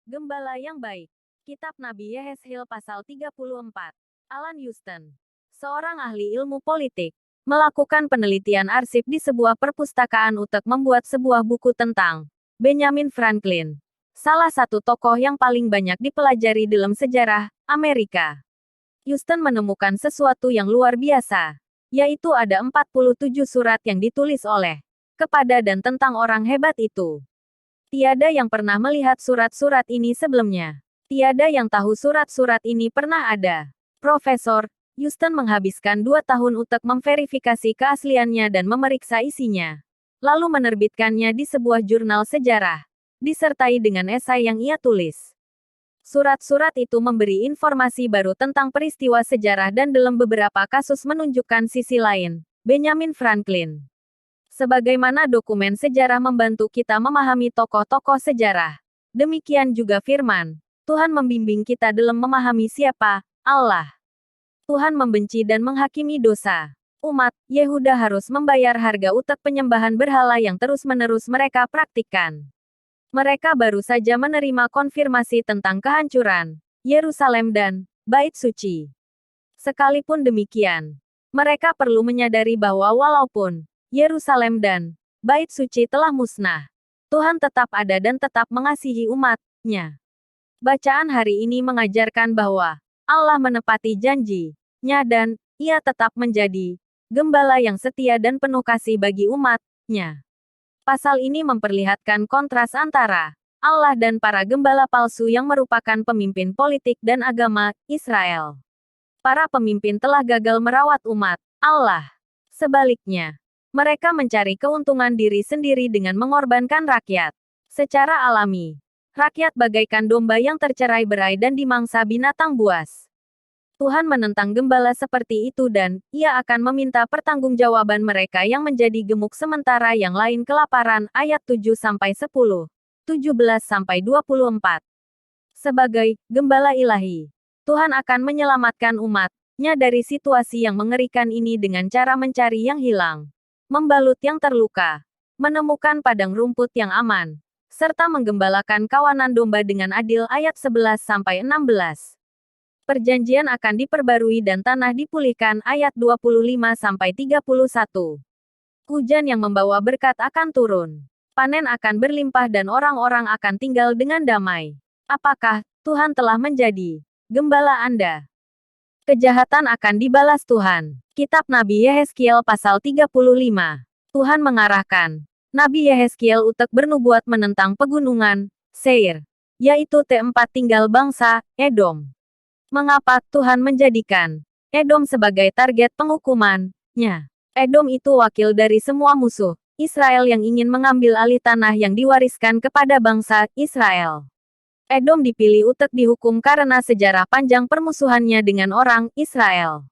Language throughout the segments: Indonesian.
Gembala yang baik. Kitab Nabi Yehezkiel pasal 34. Alan Houston, seorang ahli ilmu politik, melakukan penelitian arsip di sebuah perpustakaan untuk membuat sebuah buku tentang Benjamin Franklin, salah satu tokoh yang paling banyak dipelajari dalam sejarah Amerika. Houston menemukan sesuatu yang luar biasa, yaitu ada 47 surat yang ditulis oleh kepada dan tentang orang hebat itu. Tiada yang pernah melihat surat-surat ini sebelumnya. Tiada yang tahu surat-surat ini pernah ada. Profesor Houston menghabiskan 2 tahun untuk memverifikasi keasliannya dan memeriksa isinya. Lalu menerbitkannya di sebuah jurnal sejarah, disertai dengan esai yang ia tulis. Surat-surat itu memberi informasi baru tentang peristiwa sejarah dan dalam beberapa kasus menunjukkan sisi lain, Benjamin Franklin. Sebagaimana dokumen sejarah membantu kita memahami tokoh-tokoh sejarah. Demikian juga firman Tuhan membimbing kita dalam memahami siapa Allah. Tuhan membenci dan menghakimi dosa. Umat Yehuda harus membayar harga untuk penyembahan berhala yang terus-menerus mereka praktikkan. Mereka baru saja menerima konfirmasi tentang kehancuran Yerusalem dan Bait Suci. Sekalipun demikian, mereka perlu menyadari bahwa walaupun Yerusalem dan Bait Suci telah musnah, Tuhan tetap ada dan tetap mengasihi umat-Nya. Bacaan hari ini mengajarkan bahwa Allah menepati janji-Nya dan Ia tetap menjadi gembala yang setia dan penuh kasih bagi umat-Nya. Pasal ini memperlihatkan kontras antara Allah dan para gembala palsu yang merupakan pemimpin politik dan agama Israel. Para pemimpin telah gagal merawat umat Allah. Sebaliknya, mereka mencari keuntungan diri sendiri dengan mengorbankan rakyat. Secara alami, rakyat bagaikan domba yang tercerai-berai dan dimangsa binatang buas. Tuhan menentang gembala seperti itu dan Ia akan meminta pertanggungjawaban mereka yang menjadi gemuk sementara yang lain kelaparan. Ayat 7-10, 17-24. Sebagai gembala ilahi, Tuhan akan menyelamatkan umat-Nya dari situasi yang mengerikan ini dengan cara mencari yang hilang, membalut yang terluka, menemukan padang rumput yang aman, serta menggembalakan kawanan domba dengan adil. Ayat 11-16. Perjanjian akan diperbarui dan tanah dipulihkan. Ayat 25-31. Hujan yang membawa berkat akan turun. Panen akan berlimpah dan orang-orang akan tinggal dengan damai. Apakah Tuhan telah menjadi gembala Anda? Kejahatan akan dibalas Tuhan. Kitab Nabi Yehezkiel pasal 35. Tuhan mengarahkan Nabi Yehezkiel untuk bernubuat menentang pegunungan Seir, yaitu tempat tinggal bangsa Edom. Mengapa Tuhan menjadikan Edom sebagai target penghukuman-Nya? Edom itu wakil dari semua musuh Israel yang ingin mengambil alih tanah yang diwariskan kepada bangsa Israel. Edom dipilih untuk dihukum karena sejarah panjang permusuhannya dengan orang Israel.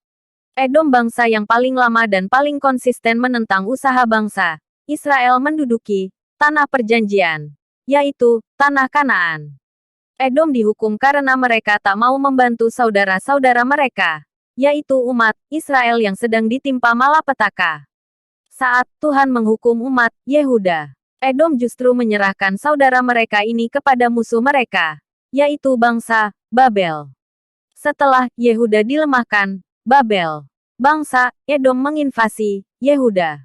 Edom bangsa yang paling lama dan paling konsisten menentang usaha bangsa Israel menduduki tanah perjanjian, yaitu tanah Kanaan. Edom dihukum karena mereka tak mau membantu saudara-saudara mereka, yaitu umat Israel yang sedang ditimpa malapetaka. Saat Tuhan menghukum umat Yehuda, Edom justru menyerahkan saudara mereka ini kepada musuh mereka, yaitu bangsa Babel. Setelah Yehuda dilemahkan, Babel, bangsa Edom menginvasi Yehuda.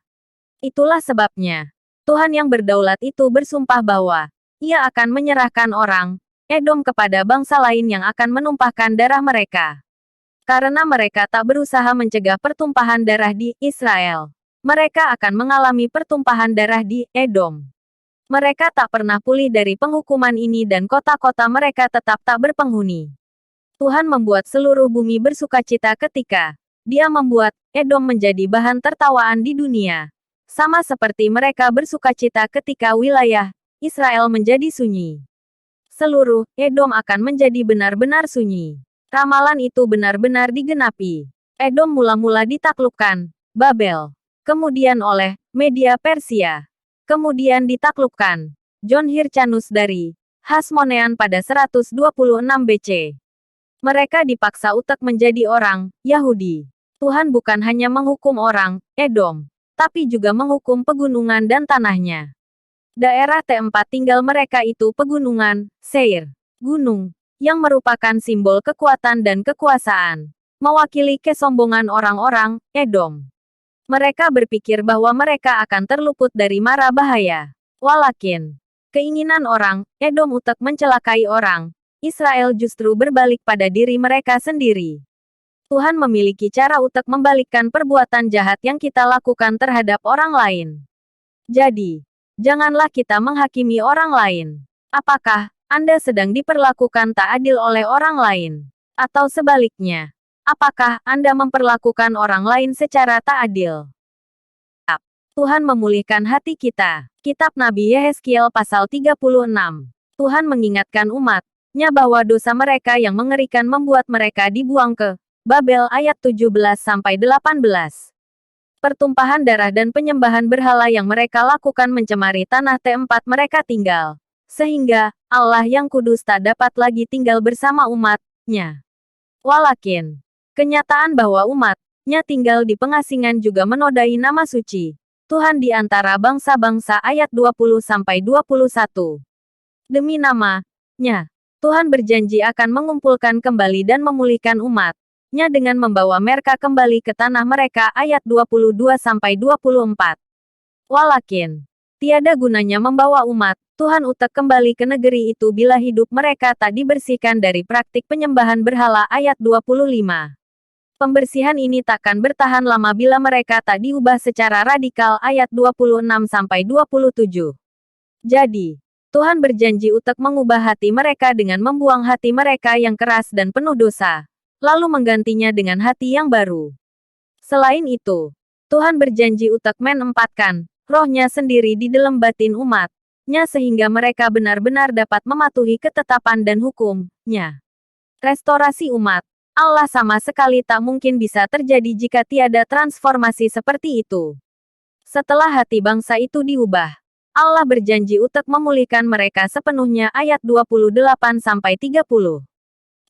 Itulah sebabnya, Tuhan yang berdaulat itu bersumpah bahwa Ia akan menyerahkan orang Edom kepada bangsa lain yang akan menumpahkan darah mereka. Karena mereka tak berusaha mencegah pertumpahan darah di Israel, mereka akan mengalami pertumpahan darah di Edom. Mereka tak pernah pulih dari penghukuman ini dan kota-kota mereka tetap tak berpenghuni. Tuhan membuat seluruh bumi bersukacita ketika Dia membuat Edom menjadi bahan tertawaan di dunia. Sama seperti mereka bersukacita ketika wilayah Israel menjadi sunyi. Seluruh Edom akan menjadi benar-benar sunyi. Ramalan itu benar-benar digenapi. Edom mula-mula ditaklukkan Babel, kemudian oleh Media Persia, kemudian ditaklukkan John Hyrcanus dari Hasmonean pada 126 BC. Mereka dipaksa untuk menjadi orang Yahudi. Tuhan bukan hanya menghukum orang Edom, tapi juga menghukum pegunungan dan tanahnya. Daerah tempat tinggal mereka itu pegunungan Seir. Gunung, yang merupakan simbol kekuatan dan kekuasaan, mewakili kesombongan orang-orang Edom. Mereka berpikir bahwa mereka akan terluput dari mara bahaya. Walakin, keinginan orang Edom untuk mencelakai orang Israel justru berbalik pada diri mereka sendiri. Tuhan memiliki cara untuk membalikkan perbuatan jahat yang kita lakukan terhadap orang lain. Jadi, janganlah kita menghakimi orang lain. Apakah Anda sedang diperlakukan tak adil oleh orang lain? Atau sebaliknya, apakah Anda memperlakukan orang lain secara tak adil? Tuhan memulihkan hati kita. Kitab Nabi Yehezkiel pasal 36. Tuhan mengingatkan umat-Nya bahwa dosa mereka yang mengerikan membuat mereka dibuang ke Babel ayat 17-18. Pertumpahan darah dan penyembahan berhala yang mereka lakukan mencemari tanah tempat mereka tinggal. Sehingga Allah yang kudus tak dapat lagi tinggal bersama umat-Nya. Walakin, kenyataan bahwa umat-Nya tinggal di pengasingan juga menodai nama suci Tuhan di antara bangsa-bangsa ayat 20-21. Demi nama-Nya, Tuhan berjanji akan mengumpulkan kembali dan memulihkan umat-Nya dengan membawa mereka kembali ke tanah mereka ayat 22-24. Walakin, tiada gunanya membawa umat Tuhan untuk kembali ke negeri itu bila hidup mereka tak dibersihkan dari praktik penyembahan berhala ayat 25. Pembersihan ini takkan bertahan lama bila mereka tak diubah secara radikal ayat 26-27. Jadi, Tuhan berjanji untuk mengubah hati mereka dengan membuang hati mereka yang keras dan penuh dosa, lalu menggantinya dengan hati yang baru. Selain itu, Tuhan berjanji untuk menempatkan Roh-Nya sendiri di dalam batin umat-Nya sehingga mereka benar-benar dapat mematuhi ketetapan dan hukum-Nya. Restorasi umat Allah sama sekali tak mungkin bisa terjadi jika tiada transformasi seperti itu. Setelah hati bangsa itu diubah, Allah berjanji untuk memulihkan mereka sepenuhnya ayat 28-30.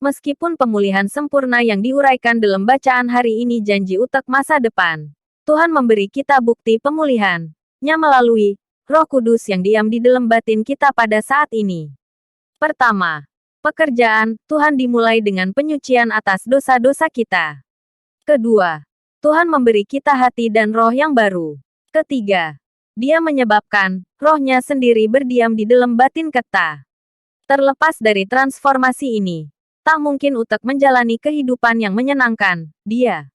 Meskipun pemulihan sempurna yang diuraikan dalam bacaan hari ini janji untuk masa depan, Tuhan memberi kita bukti pemulihan-Nya melalui Roh Kudus yang diam di dalam batin kita pada saat ini. Pertama, pekerjaan Tuhan dimulai dengan penyucian atas dosa-dosa kita. Kedua, Tuhan memberi kita hati dan roh yang baru. Ketiga, Dia menyebabkan Roh-Nya sendiri berdiam di dalam batin kita. Terlepas dari transformasi ini, tak mungkin untuk menjalani kehidupan yang menyenangkan. Dia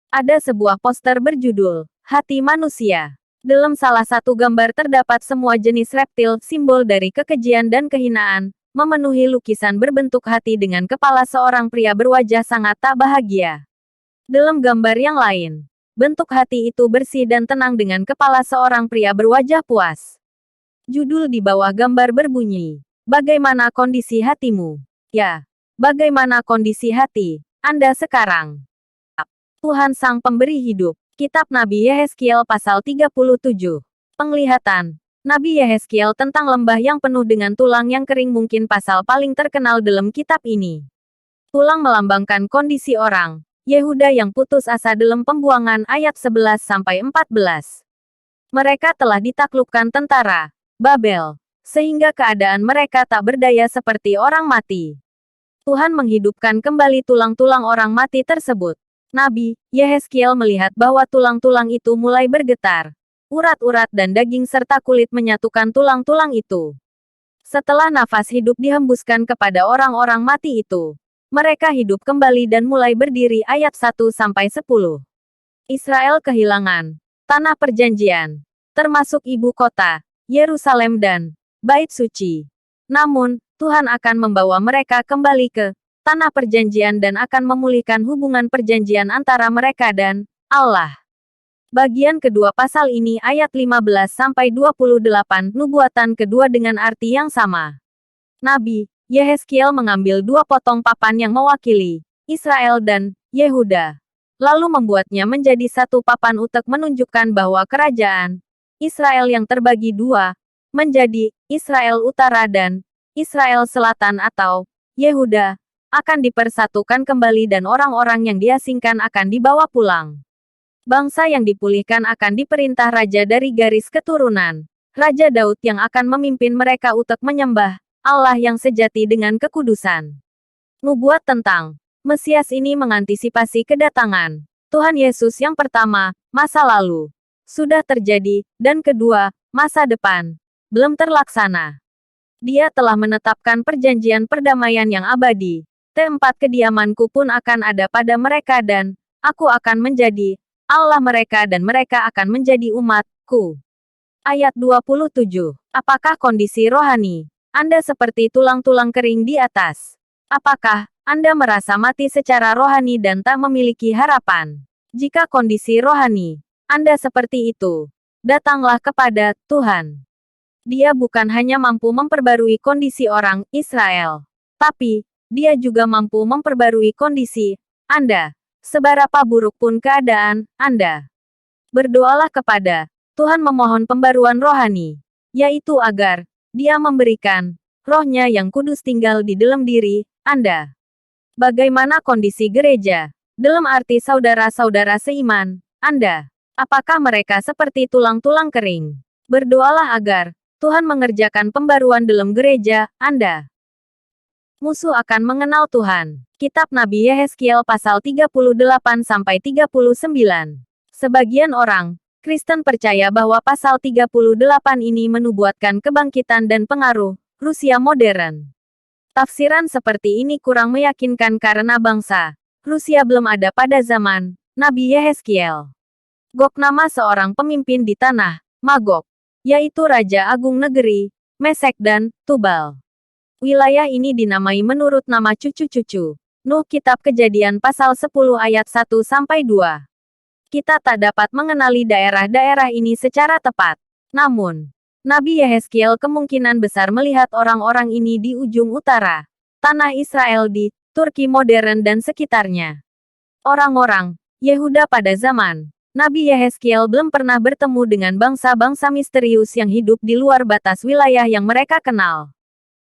ada sebuah poster berjudul Hati Manusia. Dalam salah satu gambar terdapat semua jenis reptil, simbol dari kekejian dan kehinaan, memenuhi lukisan berbentuk hati dengan kepala seorang pria berwajah sangat tak bahagia. Dalam gambar yang lain, bentuk hati itu bersih dan tenang dengan kepala seorang pria berwajah puas. Judul di bawah gambar berbunyi, "Bagaimana kondisi hatimu?" Ya, bagaimana kondisi hati Anda sekarang? Tuhan Sang Pemberi Hidup. Kitab Nabi Yehezkiel pasal 37. Penglihatan Nabi Yehezkiel tentang lembah yang penuh dengan tulang yang kering mungkin pasal paling terkenal dalam kitab ini. Tulang melambangkan kondisi orang Yehuda yang putus asa dalam pembuangan ayat 11-14. Mereka telah ditaklukkan tentara Babel, sehingga keadaan mereka tak berdaya seperti orang mati. Tuhan menghidupkan kembali tulang-tulang orang mati tersebut. Nabi Yehezkiel melihat bahwa tulang-tulang itu mulai bergetar. Urat-urat dan daging serta kulit menyatukan tulang-tulang itu. Setelah nafas hidup dihembuskan kepada orang-orang mati itu, mereka hidup kembali dan mulai berdiri ayat 1-10. Israel kehilangan tanah perjanjian, termasuk ibu kota, Yerusalem dan Bait Suci. Namun, Tuhan akan membawa mereka kembali ke tanah perjanjian dan akan memulihkan hubungan perjanjian antara mereka dan Allah. Bagian kedua pasal ini ayat 15-28 nubuatan kedua dengan arti yang sama. Nabi Yehezkiel mengambil dua potong papan yang mewakili Israel dan Yehuda, lalu membuatnya menjadi satu papan untuk menunjukkan bahwa kerajaan Israel yang terbagi dua, menjadi Israel Utara dan Israel Selatan atau Yehuda, akan dipersatukan kembali dan orang-orang yang diasingkan akan dibawa pulang. Bangsa yang dipulihkan akan diperintah raja dari garis keturunan Raja Daud yang akan memimpin mereka untuk menyembah Allah yang sejati dengan kekudusan. Nubuat tentang Mesias ini mengantisipasi kedatangan Tuhan Yesus yang pertama, masa lalu, sudah terjadi, dan kedua, masa depan, belum terlaksana. Dia telah menetapkan perjanjian perdamaian yang abadi. Tempat kediamanku pun akan ada pada mereka dan aku akan menjadi Allah mereka dan mereka akan menjadi umatku. Ayat 27. Apakah kondisi rohani Anda seperti tulang-tulang kering di atas? Apakah Anda merasa mati secara rohani dan tak memiliki harapan? Jika kondisi rohani Anda seperti itu, datanglah kepada Tuhan. Dia bukan hanya mampu memperbarui kondisi orang Israel, tapi dia juga mampu memperbarui kondisi Anda. Seberapa buruk pun keadaan Anda. Berdoalah kepada Tuhan memohon pembaruan rohani, yaitu agar Dia memberikan Roh-Nya yang kudus tinggal di dalam diri Anda. Bagaimana kondisi gereja? Dalam arti saudara-saudara seiman Anda. Apakah mereka seperti tulang-tulang kering? Berdoalah agar Tuhan mengerjakan pembaruan dalam gereja Anda. Musuh akan mengenal Tuhan. Kitab Nabi Yehezkiel pasal 38-39. Sebagian orang Kristen percaya bahwa pasal 38 ini menubuatkan kebangkitan dan pengaruh Rusia modern. Tafsiran seperti ini kurang meyakinkan karena bangsa Rusia belum ada pada zaman Nabi Yehezkiel. Gog nama seorang pemimpin di tanah Magog, yaitu Raja Agung Negeri Mesek dan Tubal. Wilayah ini dinamai menurut nama cucu-cucu Nuh. Kitab Kejadian pasal 10 ayat 1-2. Kita tak dapat mengenali daerah-daerah ini secara tepat. Namun, Nabi Yehezkiel kemungkinan besar melihat orang-orang ini di ujung utara tanah Israel di Turki modern dan sekitarnya. Orang-orang Yehuda pada zaman Nabi Yehezkiel belum pernah bertemu dengan bangsa-bangsa misterius yang hidup di luar batas wilayah yang mereka kenal.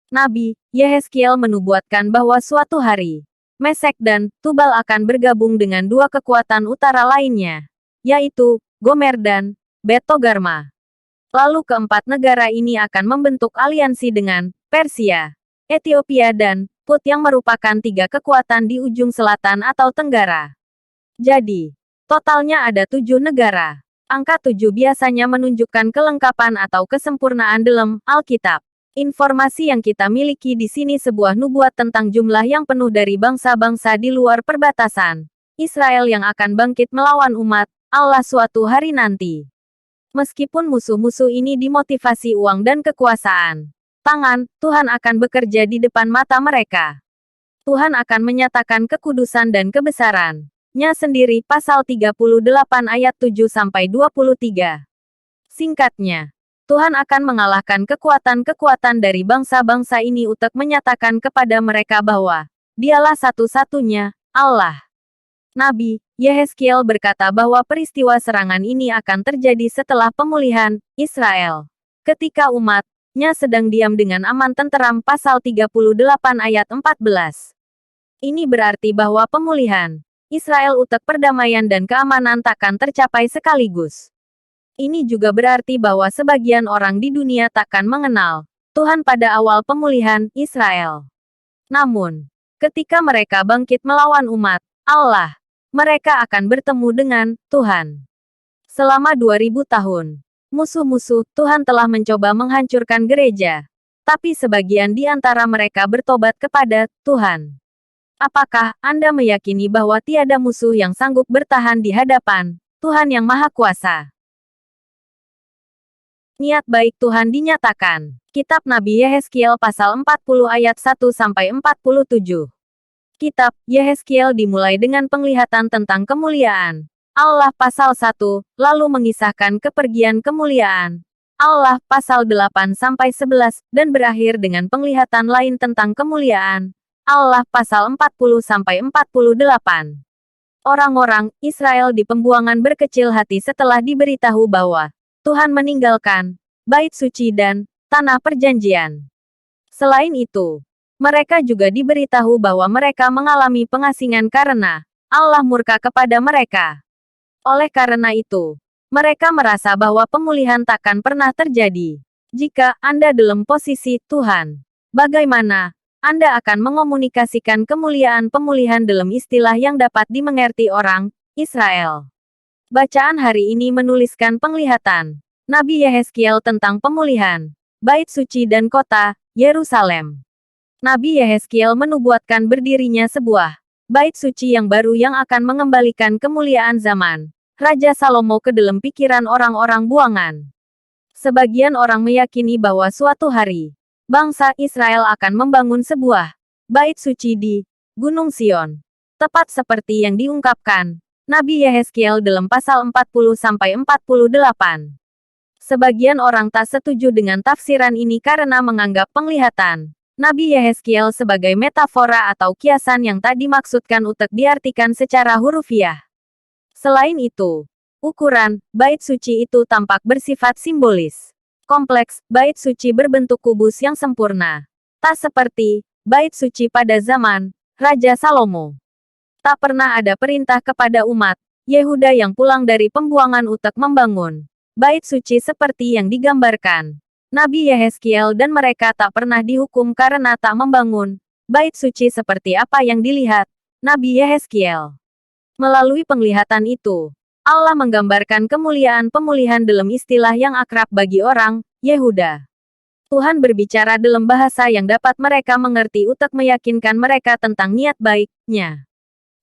Nabi Yehezkiel menubuatkan bahwa suatu hari, Mesek dan Tubal akan bergabung dengan dua kekuatan utara lainnya, yaitu Gomer dan Bet Togarma. Lalu keempat negara ini akan membentuk aliansi dengan Persia, Ethiopia dan Put yang merupakan tiga kekuatan di ujung selatan atau tenggara. Jadi, totalnya ada 7 negara. Angka 7 biasanya menunjukkan kelengkapan atau kesempurnaan dalam Alkitab. Informasi yang kita miliki di sini sebuah nubuat tentang jumlah yang penuh dari bangsa-bangsa di luar perbatasan Israel yang akan bangkit melawan umat Allah suatu hari nanti. Meskipun musuh-musuh ini dimotivasi uang dan kekuasaan, tangan Tuhan akan bekerja di depan mata mereka. Tuhan akan menyatakan kekudusan dan kebesaran-Nya sendiri. Pasal 38 ayat 7-23. Singkatnya, Tuhan akan mengalahkan kekuatan-kekuatan dari bangsa-bangsa ini untuk menyatakan kepada mereka bahwa Dialah satu-satunya Allah. Nabi Yehezkiel berkata bahwa peristiwa serangan ini akan terjadi setelah pemulihan Israel. Ketika umat-Nya sedang diam dengan aman tenteram. Pasal 38 ayat 14. Ini berarti bahwa pemulihan Israel untuk perdamaian dan keamanan takkan tercapai sekaligus. Ini juga berarti bahwa sebagian orang di dunia takkan mengenal Tuhan pada awal pemulihan Israel. Namun, ketika mereka bangkit melawan umat Allah, mereka akan bertemu dengan Tuhan. Selama 2000 tahun, musuh-musuh Tuhan telah mencoba menghancurkan gereja, tapi sebagian di antara mereka bertobat kepada Tuhan. Apakah Anda meyakini bahwa tiada musuh yang sanggup bertahan di hadapan Tuhan yang Maha Kuasa? Niat baik Tuhan dinyatakan. Kitab Nabi Yehezkiel pasal 40 ayat 1-47. Kitab Yehezkiel dimulai dengan penglihatan tentang kemuliaan Allah pasal 1, lalu mengisahkan kepergian kemuliaan Allah pasal 8-11, dan berakhir dengan penglihatan lain tentang kemuliaan Allah pasal 40-48. Orang-orang Israel di pembuangan berkecil hati setelah diberitahu bahwa Tuhan meninggalkan bait suci dan tanah perjanjian. Selain itu, mereka juga diberitahu bahwa mereka mengalami pengasingan karena Allah murka kepada mereka. Oleh karena itu, mereka merasa bahwa pemulihan takkan pernah terjadi. Jika Anda dalam posisi Tuhan, Bagaimana Anda akan mengomunikasikan kemuliaan pemulihan dalam istilah yang dapat dimengerti orang Israel? Bacaan hari ini menuliskan penglihatan Nabi Yehezkiel tentang pemulihan Bait Suci dan kota Yerusalem. Nabi Yehezkiel menubuatkan berdirinya sebuah Bait Suci yang baru yang akan mengembalikan kemuliaan zaman Raja Salomo ke dalam pikiran orang-orang buangan. Sebagian orang meyakini bahwa suatu hari, bangsa Israel akan membangun sebuah Bait Suci di Gunung Sion. Tepat seperti yang diungkapkan Nabi Yehezkiel dalam pasal 40-48. Sebagian orang tak setuju dengan tafsiran ini karena menganggap penglihatan Nabi Yehezkiel sebagai metafora atau kiasan yang tak dimaksudkan untuk diartikan secara hurufiah. Selain itu, ukuran Bait Suci itu tampak bersifat simbolis. Kompleks Bait Suci berbentuk kubus yang sempurna. Tak seperti Bait Suci pada zaman Raja Salomo. Tak pernah ada perintah kepada umat Yehuda yang pulang dari pembuangan untuk membangun Bait Suci seperti yang digambarkan Nabi Yehezkiel, dan mereka tak pernah dihukum karena tak membangun Bait Suci seperti apa yang dilihat Nabi Yehezkiel. Melalui penglihatan itu, Allah menggambarkan kemuliaan pemulihan dalam istilah yang akrab bagi orang Yehuda. Tuhan berbicara dalam bahasa yang dapat mereka mengerti untuk meyakinkan mereka tentang niat baik-Nya.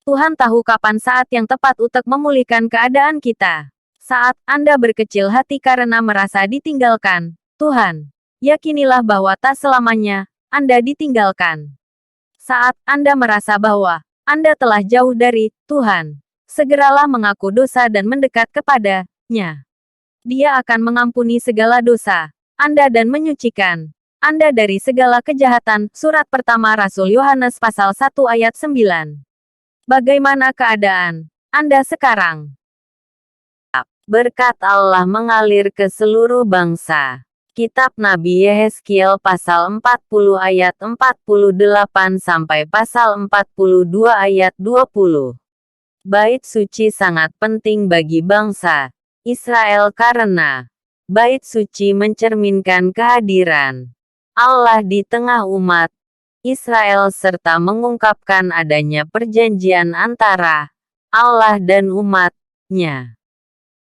Tuhan tahu kapan saat yang tepat untuk memulihkan keadaan kita. Saat Anda berkecil hati karena merasa ditinggalkan Tuhan, yakinilah bahwa tak selamanya Anda ditinggalkan. Saat Anda merasa bahwa Anda telah jauh dari Tuhan, segeralah mengaku dosa dan mendekat kepada-Nya. Dia akan mengampuni segala dosa Anda dan menyucikan Anda dari segala kejahatan. Surat pertama Rasul Yohanes pasal 1 ayat 9. Bagaimana keadaan Anda sekarang? Berkat Allah mengalir ke seluruh bangsa. Kitab Nabi Yehezkiel pasal 40 ayat 48 sampai pasal 42 ayat 20. Bait Suci sangat penting bagi bangsa Israel karena Bait Suci mencerminkan kehadiran Allah di tengah umat Israel serta mengungkapkan adanya perjanjian antara Allah dan umat-Nya.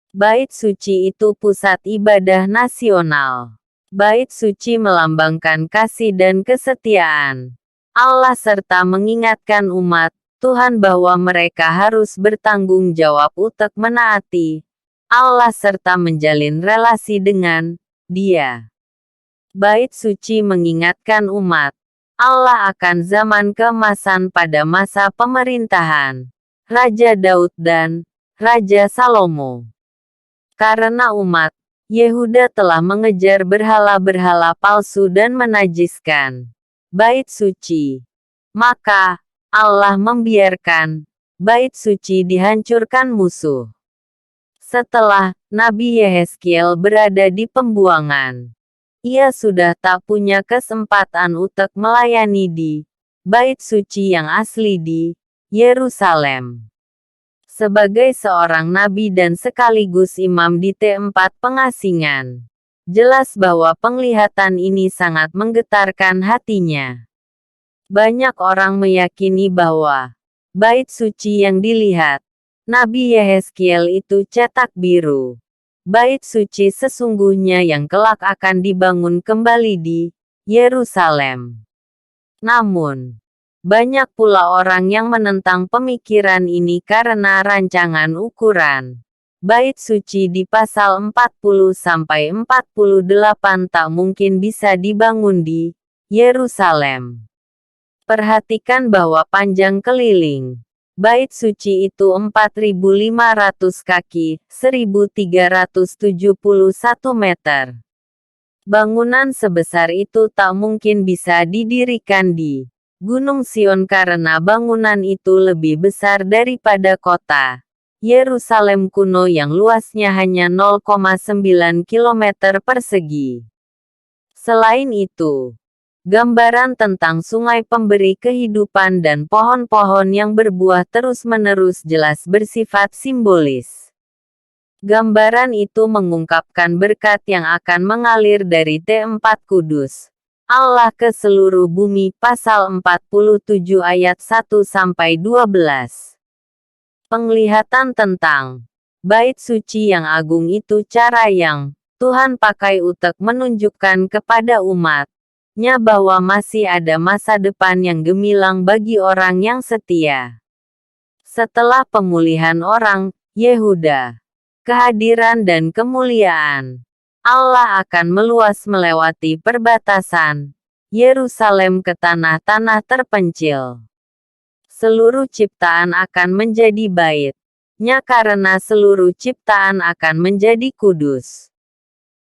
Bait Suci itu pusat ibadah nasional. Bait Suci melambangkan kasih dan kesetiaan Allah serta mengingatkan umat Tuhan bahwa mereka harus bertanggung jawab untuk menaati Allah serta menjalin relasi dengan Dia. Bait Suci mengingatkan umat Allah akan zaman keemasan pada masa pemerintahan Raja Daud dan Raja Salomo. Karena umat Yehuda telah mengejar berhala-berhala palsu dan menajiskan Bait Suci, maka Allah membiarkan Bait Suci dihancurkan musuh. Setelah Nabi Yehezkiel berada di pembuangan, ia sudah tak punya kesempatan untuk melayani di Bait Suci yang asli di Yerusalem. Sebagai seorang nabi dan sekaligus imam di T4 pengasingan, jelas bahwa penglihatan ini sangat menggetarkan hatinya. Banyak orang meyakini bahwa Bait Suci yang dilihat Nabi Yehezkiel itu cetak biru. Bait Suci sesungguhnya yang kelak akan dibangun kembali di Yerusalem. Namun, banyak pula orang yang menentang pemikiran ini karena rancangan ukuran Bait Suci di pasal 40-48 tak mungkin bisa dibangun di Yerusalem. Perhatikan bahwa panjang keliling Bait Suci itu 4.500 kaki, 1.371 meter. Bangunan sebesar itu tak mungkin bisa didirikan di Gunung Sion karena bangunan itu lebih besar daripada kota Yerusalem kuno yang luasnya hanya 0,9 km persegi. Selain itu, gambaran tentang sungai pemberi kehidupan dan pohon-pohon yang berbuah terus-menerus jelas bersifat simbolis. Gambaran itu mengungkapkan berkat yang akan mengalir dari T4 Kudus, Allah ke seluruh bumi pasal 47 ayat 1-12. Penglihatan tentang bait suci yang agung itu cara yang Tuhan pakai untuk menunjukkan kepada umat-Nya bahwa masih ada masa depan yang gemilang bagi orang yang setia. Setelah pemulihan orang Yehuda, kehadiran dan kemuliaan Allah akan meluas melewati perbatasan Yerusalem ke tanah-tanah terpencil. Seluruh ciptaan akan menjadi bait-Nya karena seluruh ciptaan akan menjadi kudus.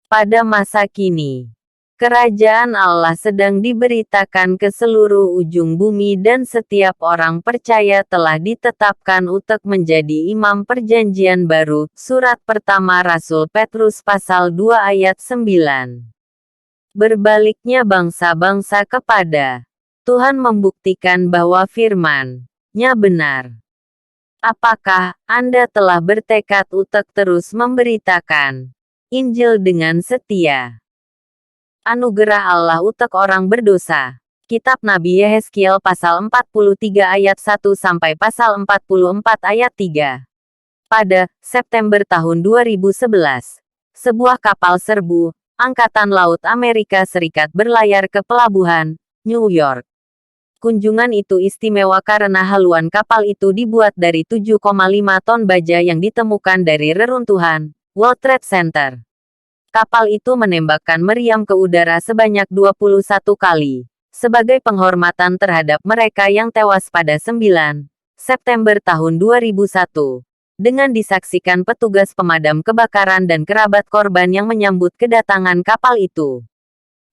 Pada masa kini, kerajaan Allah sedang diberitakan ke seluruh ujung bumi dan setiap orang percaya telah ditetapkan untuk menjadi imam perjanjian baru. Surat pertama Rasul Petrus pasal 2 ayat 9. Berbaliknya bangsa-bangsa kepada Tuhan membuktikan bahwa firman-Nya benar. Apakah Anda telah bertekad untuk terus memberitakan Injil dengan setia? Anugerah Allah untuk orang berdosa. Kitab Nabi Yehezkiel pasal 43 ayat 1 sampai pasal 44 ayat 3. Pada September tahun 2011, sebuah kapal serbu Angkatan Laut Amerika Serikat berlayar ke pelabuhan New York. Kunjungan itu istimewa karena haluan kapal itu dibuat dari 7,5 ton baja yang ditemukan dari reruntuhan World Trade Center. Kapal itu menembakkan meriam ke udara sebanyak 21 kali, sebagai penghormatan terhadap mereka yang tewas pada 9 September tahun 2001, dengan disaksikan petugas pemadam kebakaran dan kerabat korban yang menyambut kedatangan kapal itu.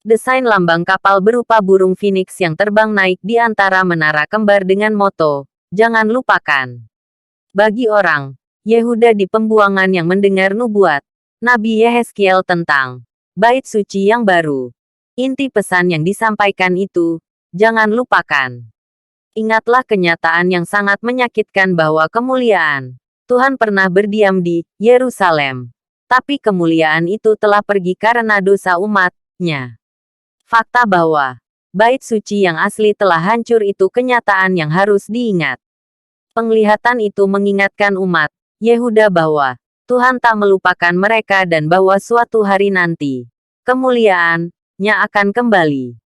Desain lambang kapal berupa burung phoenix yang terbang naik di antara menara kembar dengan moto, "Jangan lupakan." Bagi orang Yehuda di pembuangan yang mendengar nubuat Nabi Yehezkiel tentang bait suci yang baru, inti pesan yang disampaikan itu, jangan lupakan. Ingatlah kenyataan yang sangat menyakitkan bahwa kemuliaan Tuhan pernah berdiam di Yerusalem, tapi kemuliaan itu telah pergi karena dosa umat-Nya. Fakta bahwa bait suci yang asli telah hancur itu kenyataan yang harus diingat. Penglihatan itu mengingatkan umat Yehuda bahwa Tuhan tak melupakan mereka dan bahwa suatu hari nanti, kemuliaan-Nya akan kembali.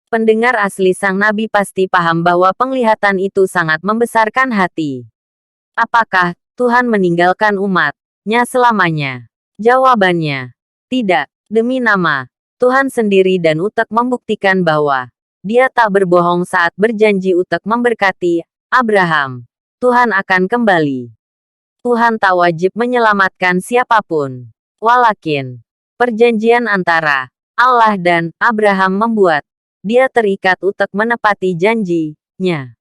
Pendengar asli sang nabi pasti paham bahwa penglihatan itu sangat membesarkan hati. Apakah Tuhan meninggalkan umat-Nya selamanya? Jawabannya, tidak. Demi nama Tuhan sendiri dan untuk membuktikan bahwa Dia tak berbohong saat berjanji untuk memberkati Abraham, Tuhan akan kembali. Tuhan tak wajib menyelamatkan siapapun. Walakin, perjanjian antara Allah dan Abraham membuat Dia terikat untuk menepati janji-Nya.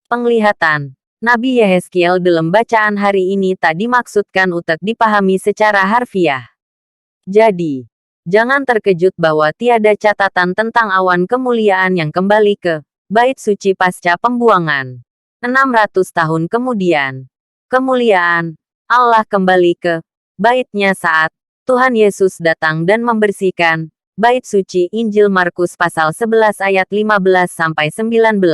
Penglihatan Nabi Yehezkiel dalam bacaan hari ini tak dimaksudkan untuk dipahami secara harfiah. Jadi, jangan terkejut bahwa tiada catatan tentang awan kemuliaan yang kembali ke bait suci pasca pembuangan. 600 tahun kemudian, kemuliaan Allah kembali ke bait-Nya saat Tuhan Yesus datang dan membersihkan bait suci. Injil Markus pasal 11 ayat 15-19.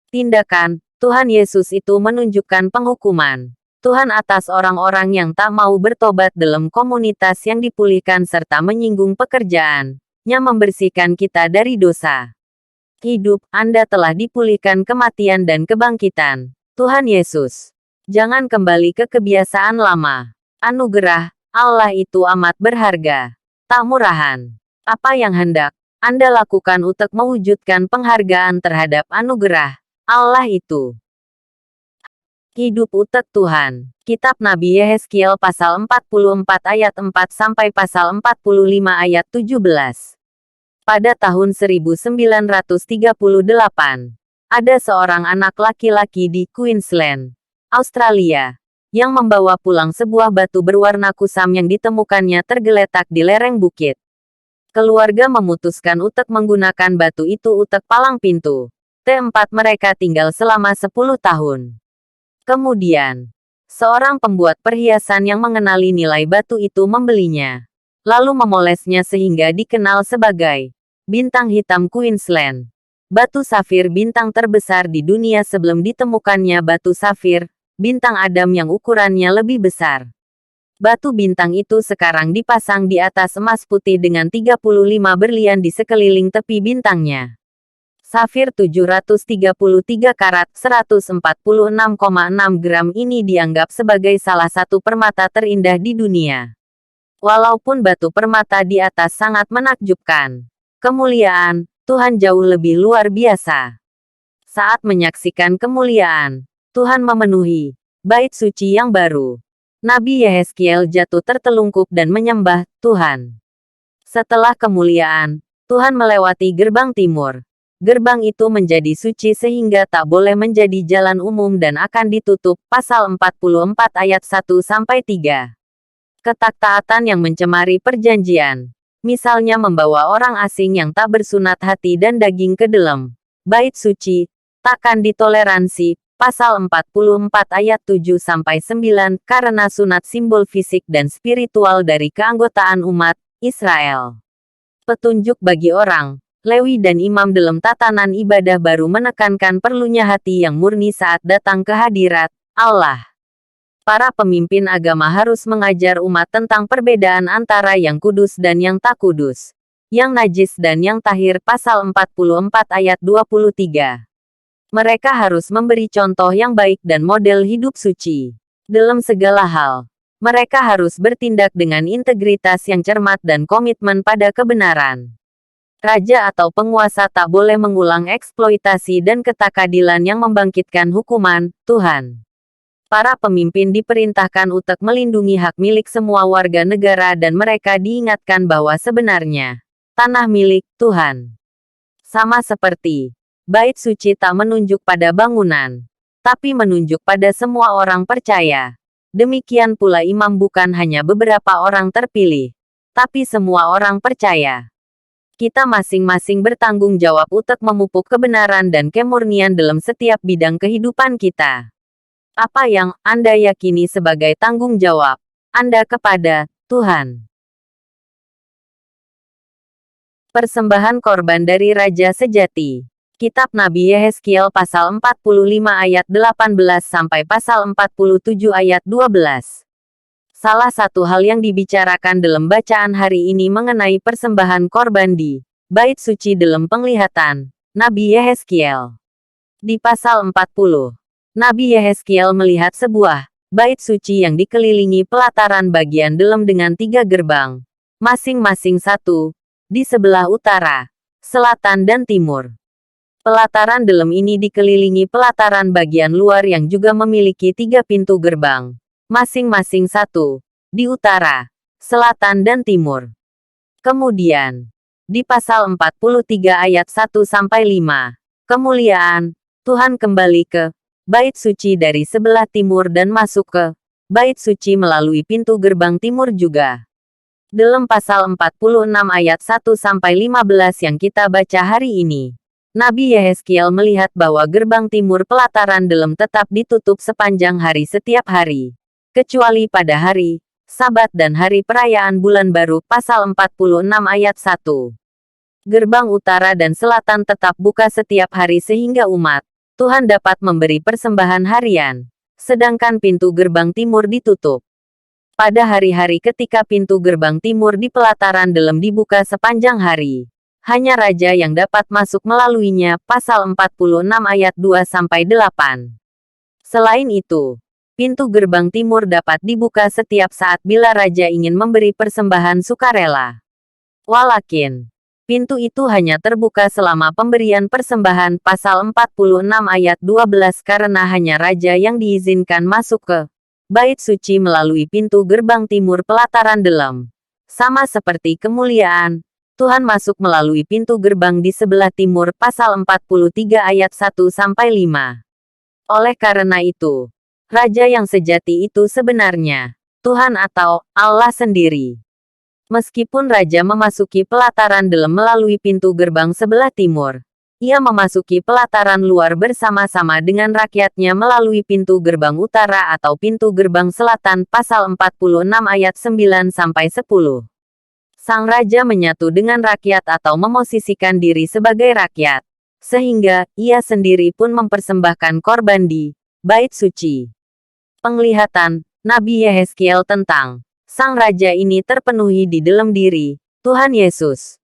Tindakan Tuhan Yesus itu menunjukkan penghukuman Tuhan atas orang-orang yang tak mau bertobat dalam komunitas yang dipulihkan serta menyinggung pekerjaan-Nya membersihkan kita dari dosa. Hidup Anda telah dipulihkan kematian dan kebangkitan Tuhan Yesus. Jangan kembali ke kebiasaan lama. Anugerah Allah itu amat berharga, tak murahan. Apa yang hendak Anda lakukan untuk mewujudkan penghargaan terhadap anugerah Allah itu? Hidup untuk Tuhan. Kitab Nabi Yehezkiel pasal 44 ayat 4 sampai pasal 45 ayat 17. Pada tahun 1938, ada seorang anak laki-laki di Queensland, Australia, yang membawa pulang sebuah batu berwarna kusam yang ditemukannya tergeletak di lereng bukit. Keluarga memutuskan untuk menggunakan batu itu untuk palang pintu tempat mereka tinggal selama 10 tahun. Kemudian, seorang pembuat perhiasan yang mengenali nilai batu itu membelinya, lalu memolesnya sehingga dikenal sebagai Bintang hitam Queensland. Batu safir bintang terbesar di dunia sebelum ditemukannya batu safir, bintang Adam yang ukurannya lebih besar. Batu bintang itu sekarang dipasang di atas emas putih dengan 35 berlian di sekeliling tepi bintangnya. Safir 733 karat 146,6 gram ini dianggap sebagai salah satu permata terindah di dunia. Walaupun batu permata di atas sangat menakjubkan, kemuliaan Tuhan jauh lebih luar biasa. Saat menyaksikan kemuliaan Tuhan memenuhi bait suci yang baru, Nabi Yehezkiel jatuh tertelungkup dan menyembah Tuhan. Setelah kemuliaan, Tuhan melewati gerbang timur. Gerbang itu menjadi suci sehingga tak boleh menjadi jalan umum dan akan ditutup. Pasal 44 ayat 1-3. Ketaatan yang mencemari perjanjian. Misalnya membawa orang asing yang tak bersunat hati dan daging ke dalam bait suci, takkan ditoleransi. Pasal 44 ayat 7-9 karena sunat simbol fisik dan spiritual dari keanggotaan umat Israel. Petunjuk bagi orang Lewi dan imam dalam tatanan ibadah baru menekankan perlunya hati yang murni saat datang ke hadirat Allah. Para pemimpin agama harus mengajar umat tentang perbedaan antara yang kudus dan yang tak kudus, yang najis dan yang tahir. Pasal 44 ayat 23. Mereka harus memberi contoh yang baik dan model hidup suci. Dalam segala hal, mereka harus bertindak dengan integritas yang cermat dan komitmen pada kebenaran. Raja atau penguasa tak boleh mengulang eksploitasi dan ketakadilan yang membangkitkan hukuman Tuhan. Para pemimpin diperintahkan untuk melindungi hak milik semua warga negara dan mereka diingatkan bahwa sebenarnya tanah milik Tuhan. Sama seperti bait suci tak menunjuk pada bangunan, tapi menunjuk pada semua orang percaya. Demikian pula imam bukan hanya beberapa orang terpilih, tapi semua orang percaya. Kita masing-masing bertanggung jawab untuk memupuk kebenaran dan kemurnian dalam setiap bidang kehidupan kita. Apa yang Anda yakini sebagai tanggung jawab Anda kepada Tuhan? Persembahan korban dari Raja Sejati. Kitab Nabi Yehezkiel pasal 45 ayat 18 sampai pasal 47 ayat 12. Salah satu hal yang dibicarakan dalam bacaan hari ini mengenai persembahan korban di bait suci dalam penglihatan Nabi Yehezkiel. Di pasal 40, Nabi Yehezkiel melihat sebuah bait suci yang dikelilingi pelataran bagian dalam dengan 3 gerbang, masing-masing satu, di sebelah utara, selatan dan timur. Pelataran dalam ini dikelilingi pelataran bagian luar yang juga memiliki 3 pintu gerbang, masing-masing satu, di utara, selatan dan timur. Kemudian, di pasal 43 ayat 1-5, kemuliaan Tuhan kembali ke bait suci dari sebelah timur dan masuk ke bait suci melalui pintu gerbang timur juga. Dalam pasal 46 ayat 1-15 yang kita baca hari ini, Nabi Yehezkiel melihat bahwa gerbang timur pelataran dalam tetap ditutup sepanjang hari setiap hari, kecuali pada hari Sabat dan hari perayaan bulan baru. Pasal 46 ayat 1. Gerbang utara dan selatan tetap buka setiap hari sehingga umat Tuhan dapat memberi persembahan harian, sedangkan pintu gerbang timur ditutup. Pada hari-hari ketika pintu gerbang timur di pelataran dalam dibuka sepanjang hari, hanya raja yang dapat masuk melaluinya. Pasal 46 ayat 2-8. Selain itu, pintu gerbang timur dapat dibuka setiap saat bila raja ingin memberi persembahan sukarela. Walakin, pintu itu hanya terbuka selama pemberian persembahan. Pasal 46 ayat 12 karena hanya raja yang diizinkan masuk ke bait suci melalui pintu gerbang timur pelataran dalam. Sama seperti kemuliaan Tuhan masuk melalui pintu gerbang di sebelah timur. Pasal 43 ayat 1-5. Oleh karena itu, Raja yang sejati itu sebenarnya Tuhan atau Allah sendiri. Meskipun Raja memasuki pelataran dalam melalui pintu gerbang sebelah timur, ia memasuki pelataran luar bersama-sama dengan rakyatnya melalui pintu gerbang utara atau pintu gerbang selatan. Pasal 46 ayat 9-10. Sang raja menyatu dengan rakyat atau memosisikan diri sebagai rakyat. Sehingga, ia sendiri pun mempersembahkan korban di bait suci. Penglihatan Nabi Yehezkiel tentang Sang Raja ini terpenuhi di dalam diri Tuhan Yesus.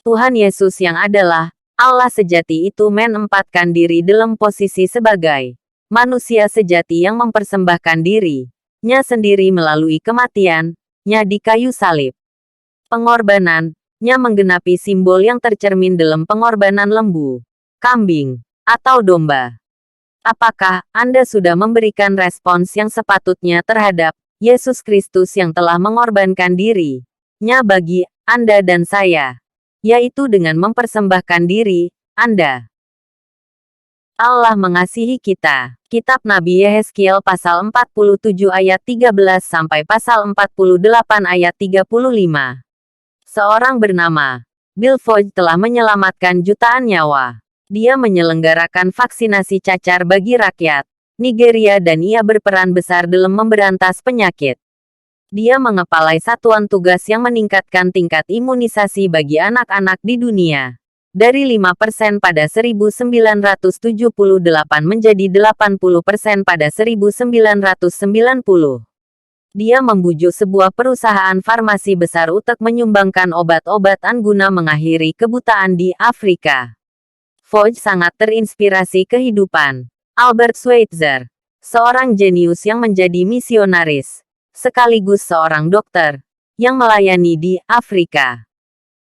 Tuhan Yesus yang adalah Allah sejati itu menempatkan diri dalam posisi sebagai manusia sejati yang mempersembahkan dirinya sendiri melalui kematian-Nya di kayu salib. Pengorbanan-Nya menggenapi simbol yang tercermin dalam pengorbanan lembu, kambing, atau domba. Apakah Anda sudah memberikan respons yang sepatutnya terhadap Yesus Kristus yang telah mengorbankan diri-Nya bagi Anda dan saya? Yaitu dengan mempersembahkan diri Anda. Allah mengasihi kita. Kitab Nabi Yehezkiel pasal 47 ayat 13 sampai pasal 48 ayat 35. Seorang bernama Bill Fogg telah menyelamatkan jutaan nyawa. Dia menyelenggarakan vaksinasi cacar bagi rakyat Nigeria dan ia berperan besar dalam memberantas penyakit. Dia mengepalai satuan tugas yang meningkatkan tingkat imunisasi bagi anak-anak di dunia. Dari 5% pada 1978 menjadi 80% pada 1990. Dia membujuk sebuah perusahaan farmasi besar untuk menyumbangkan obat-obatan guna mengakhiri kebutaan di Afrika. Fogg sangat terinspirasi kehidupan Albert Schweitzer, seorang jenius yang menjadi misionaris, sekaligus seorang dokter, yang melayani di Afrika.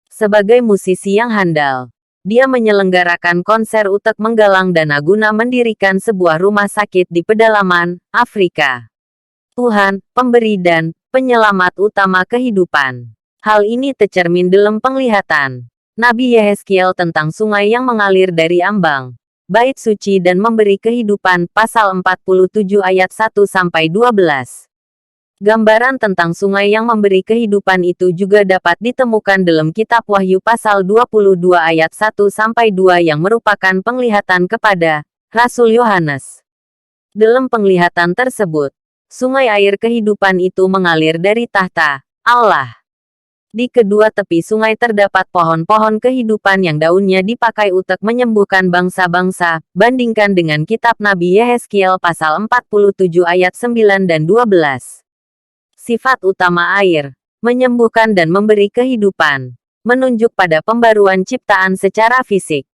Sebagai musisi yang handal, dia menyelenggarakan konser untuk menggalang dana guna mendirikan sebuah rumah sakit di pedalaman Afrika. Tuhan, pemberi dan penyelamat utama kehidupan. Hal ini tercermin dalam penglihatan Nabi Yehezkiel tentang sungai yang mengalir dari ambang bait suci dan memberi kehidupan pasal 47 ayat 1-12. Gambaran tentang sungai yang memberi kehidupan itu juga dapat ditemukan dalam kitab Wahyu pasal 22 ayat 1-2 yang merupakan penglihatan kepada Rasul Yohanes. Dalam penglihatan tersebut, sungai air kehidupan itu mengalir dari tahta Allah. Di kedua tepi sungai terdapat pohon-pohon kehidupan yang daunnya dipakai untuk menyembuhkan bangsa-bangsa, bandingkan dengan kitab Nabi Yehezkiel pasal 47 ayat 9 dan 12. Sifat utama air, menyembuhkan dan memberi kehidupan, menunjuk pada pembaruan ciptaan secara fisik.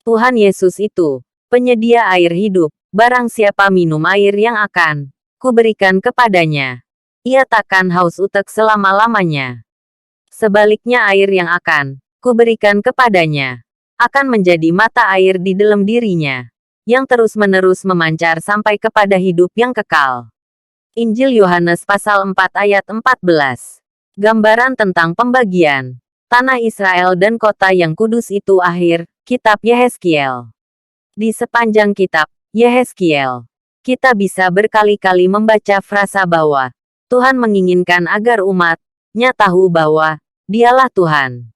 Tuhan Yesus itu, penyedia air hidup, barang siapa minum air yang akan kuberikan kepadanya, ia takkan haus untuk selama-lamanya. Sebaliknya air yang akan kuberikan kepadanya, akan menjadi mata air di dalam dirinya, yang terus-menerus memancar sampai kepada hidup yang kekal. Injil Yohanes pasal 4 ayat 14. Gambaran tentang pembagian tanah Israel dan kota yang kudus itu akhir kitab Yehezkiel. Di sepanjang kitab Yehezkiel, kita bisa berkali-kali membaca frasa bahwa Tuhan menginginkan agar umat-Nya tahu bahwa Dialah Tuhan.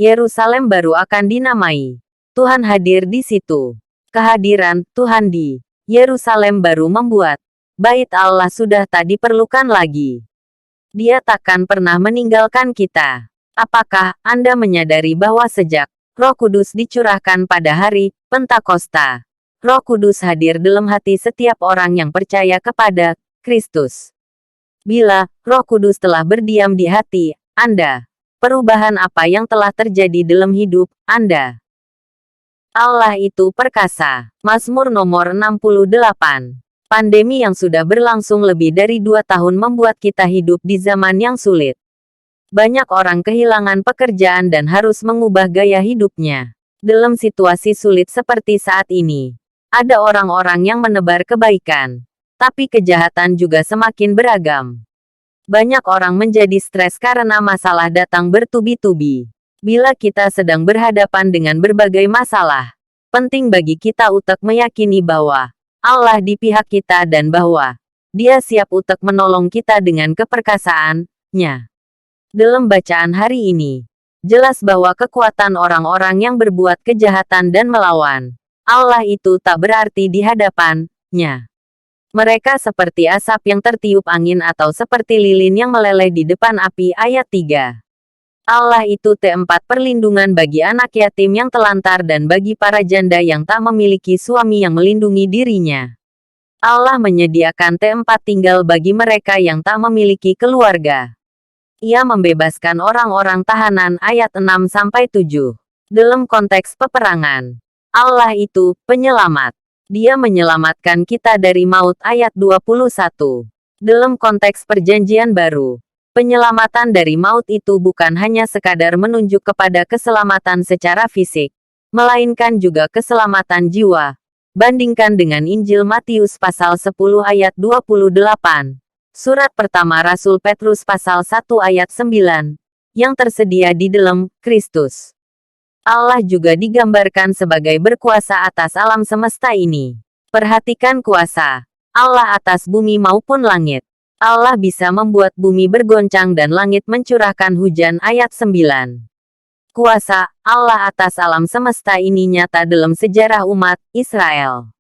Yerusalem baru akan dinamai Tuhan hadir di situ. Kehadiran Tuhan di Yerusalem baru membuat Bait Allah sudah tak diperlukan lagi. Dia takkan pernah meninggalkan kita. Apakah Anda menyadari bahwa sejak Roh Kudus dicurahkan pada hari Pentakosta, Roh Kudus hadir dalam hati setiap orang yang percaya kepada Kristus? Bila Roh Kudus telah berdiam di hati Anda, perubahan apa yang telah terjadi dalam hidup Anda? Allah itu perkasa. Mazmur nomor 68. Pandemi yang sudah berlangsung lebih dari 2 tahun membuat kita hidup di zaman yang sulit. Banyak orang kehilangan pekerjaan dan harus mengubah gaya hidupnya. Dalam situasi sulit seperti saat ini, ada orang-orang yang menebar kebaikan, tapi kejahatan juga semakin beragam. Banyak orang menjadi stres karena masalah datang bertubi-tubi. Bila kita sedang berhadapan dengan berbagai masalah, penting bagi kita untuk meyakini bahwa Allah di pihak kita dan bahwa Dia siap untuk menolong kita dengan keperkasaan-Nya. Dalam bacaan hari ini, jelas bahwa kekuatan orang-orang yang berbuat kejahatan dan melawan Allah itu tak berarti di hadapan-Nya. Mereka seperti asap yang tertiup angin atau seperti lilin yang meleleh di depan api. Ayat 3. Allah itu T4 perlindungan bagi anak yatim yang telantar dan bagi para janda yang tak memiliki suami yang melindungi dirinya. Allah menyediakan T4 tinggal bagi mereka yang tak memiliki keluarga. Ia membebaskan orang-orang tahanan ayat 6-7. Dalam konteks peperangan, Allah itu penyelamat. Dia menyelamatkan kita dari maut ayat 21. Dalam konteks perjanjian baru, penyelamatan dari maut itu bukan hanya sekadar menunjuk kepada keselamatan secara fisik, melainkan juga keselamatan jiwa. Bandingkan dengan Injil Matius pasal 10 ayat 28. Surat pertama Rasul Petrus pasal 1 ayat 9, yang tersedia di dalam Kristus. Allah juga digambarkan sebagai berkuasa atas alam semesta ini. Perhatikan kuasa Allah atas bumi maupun langit. Allah bisa membuat bumi bergoncang dan langit mencurahkan hujan ayat 9. Kuasa Allah atas alam semesta ini nyata dalam sejarah umat Israel.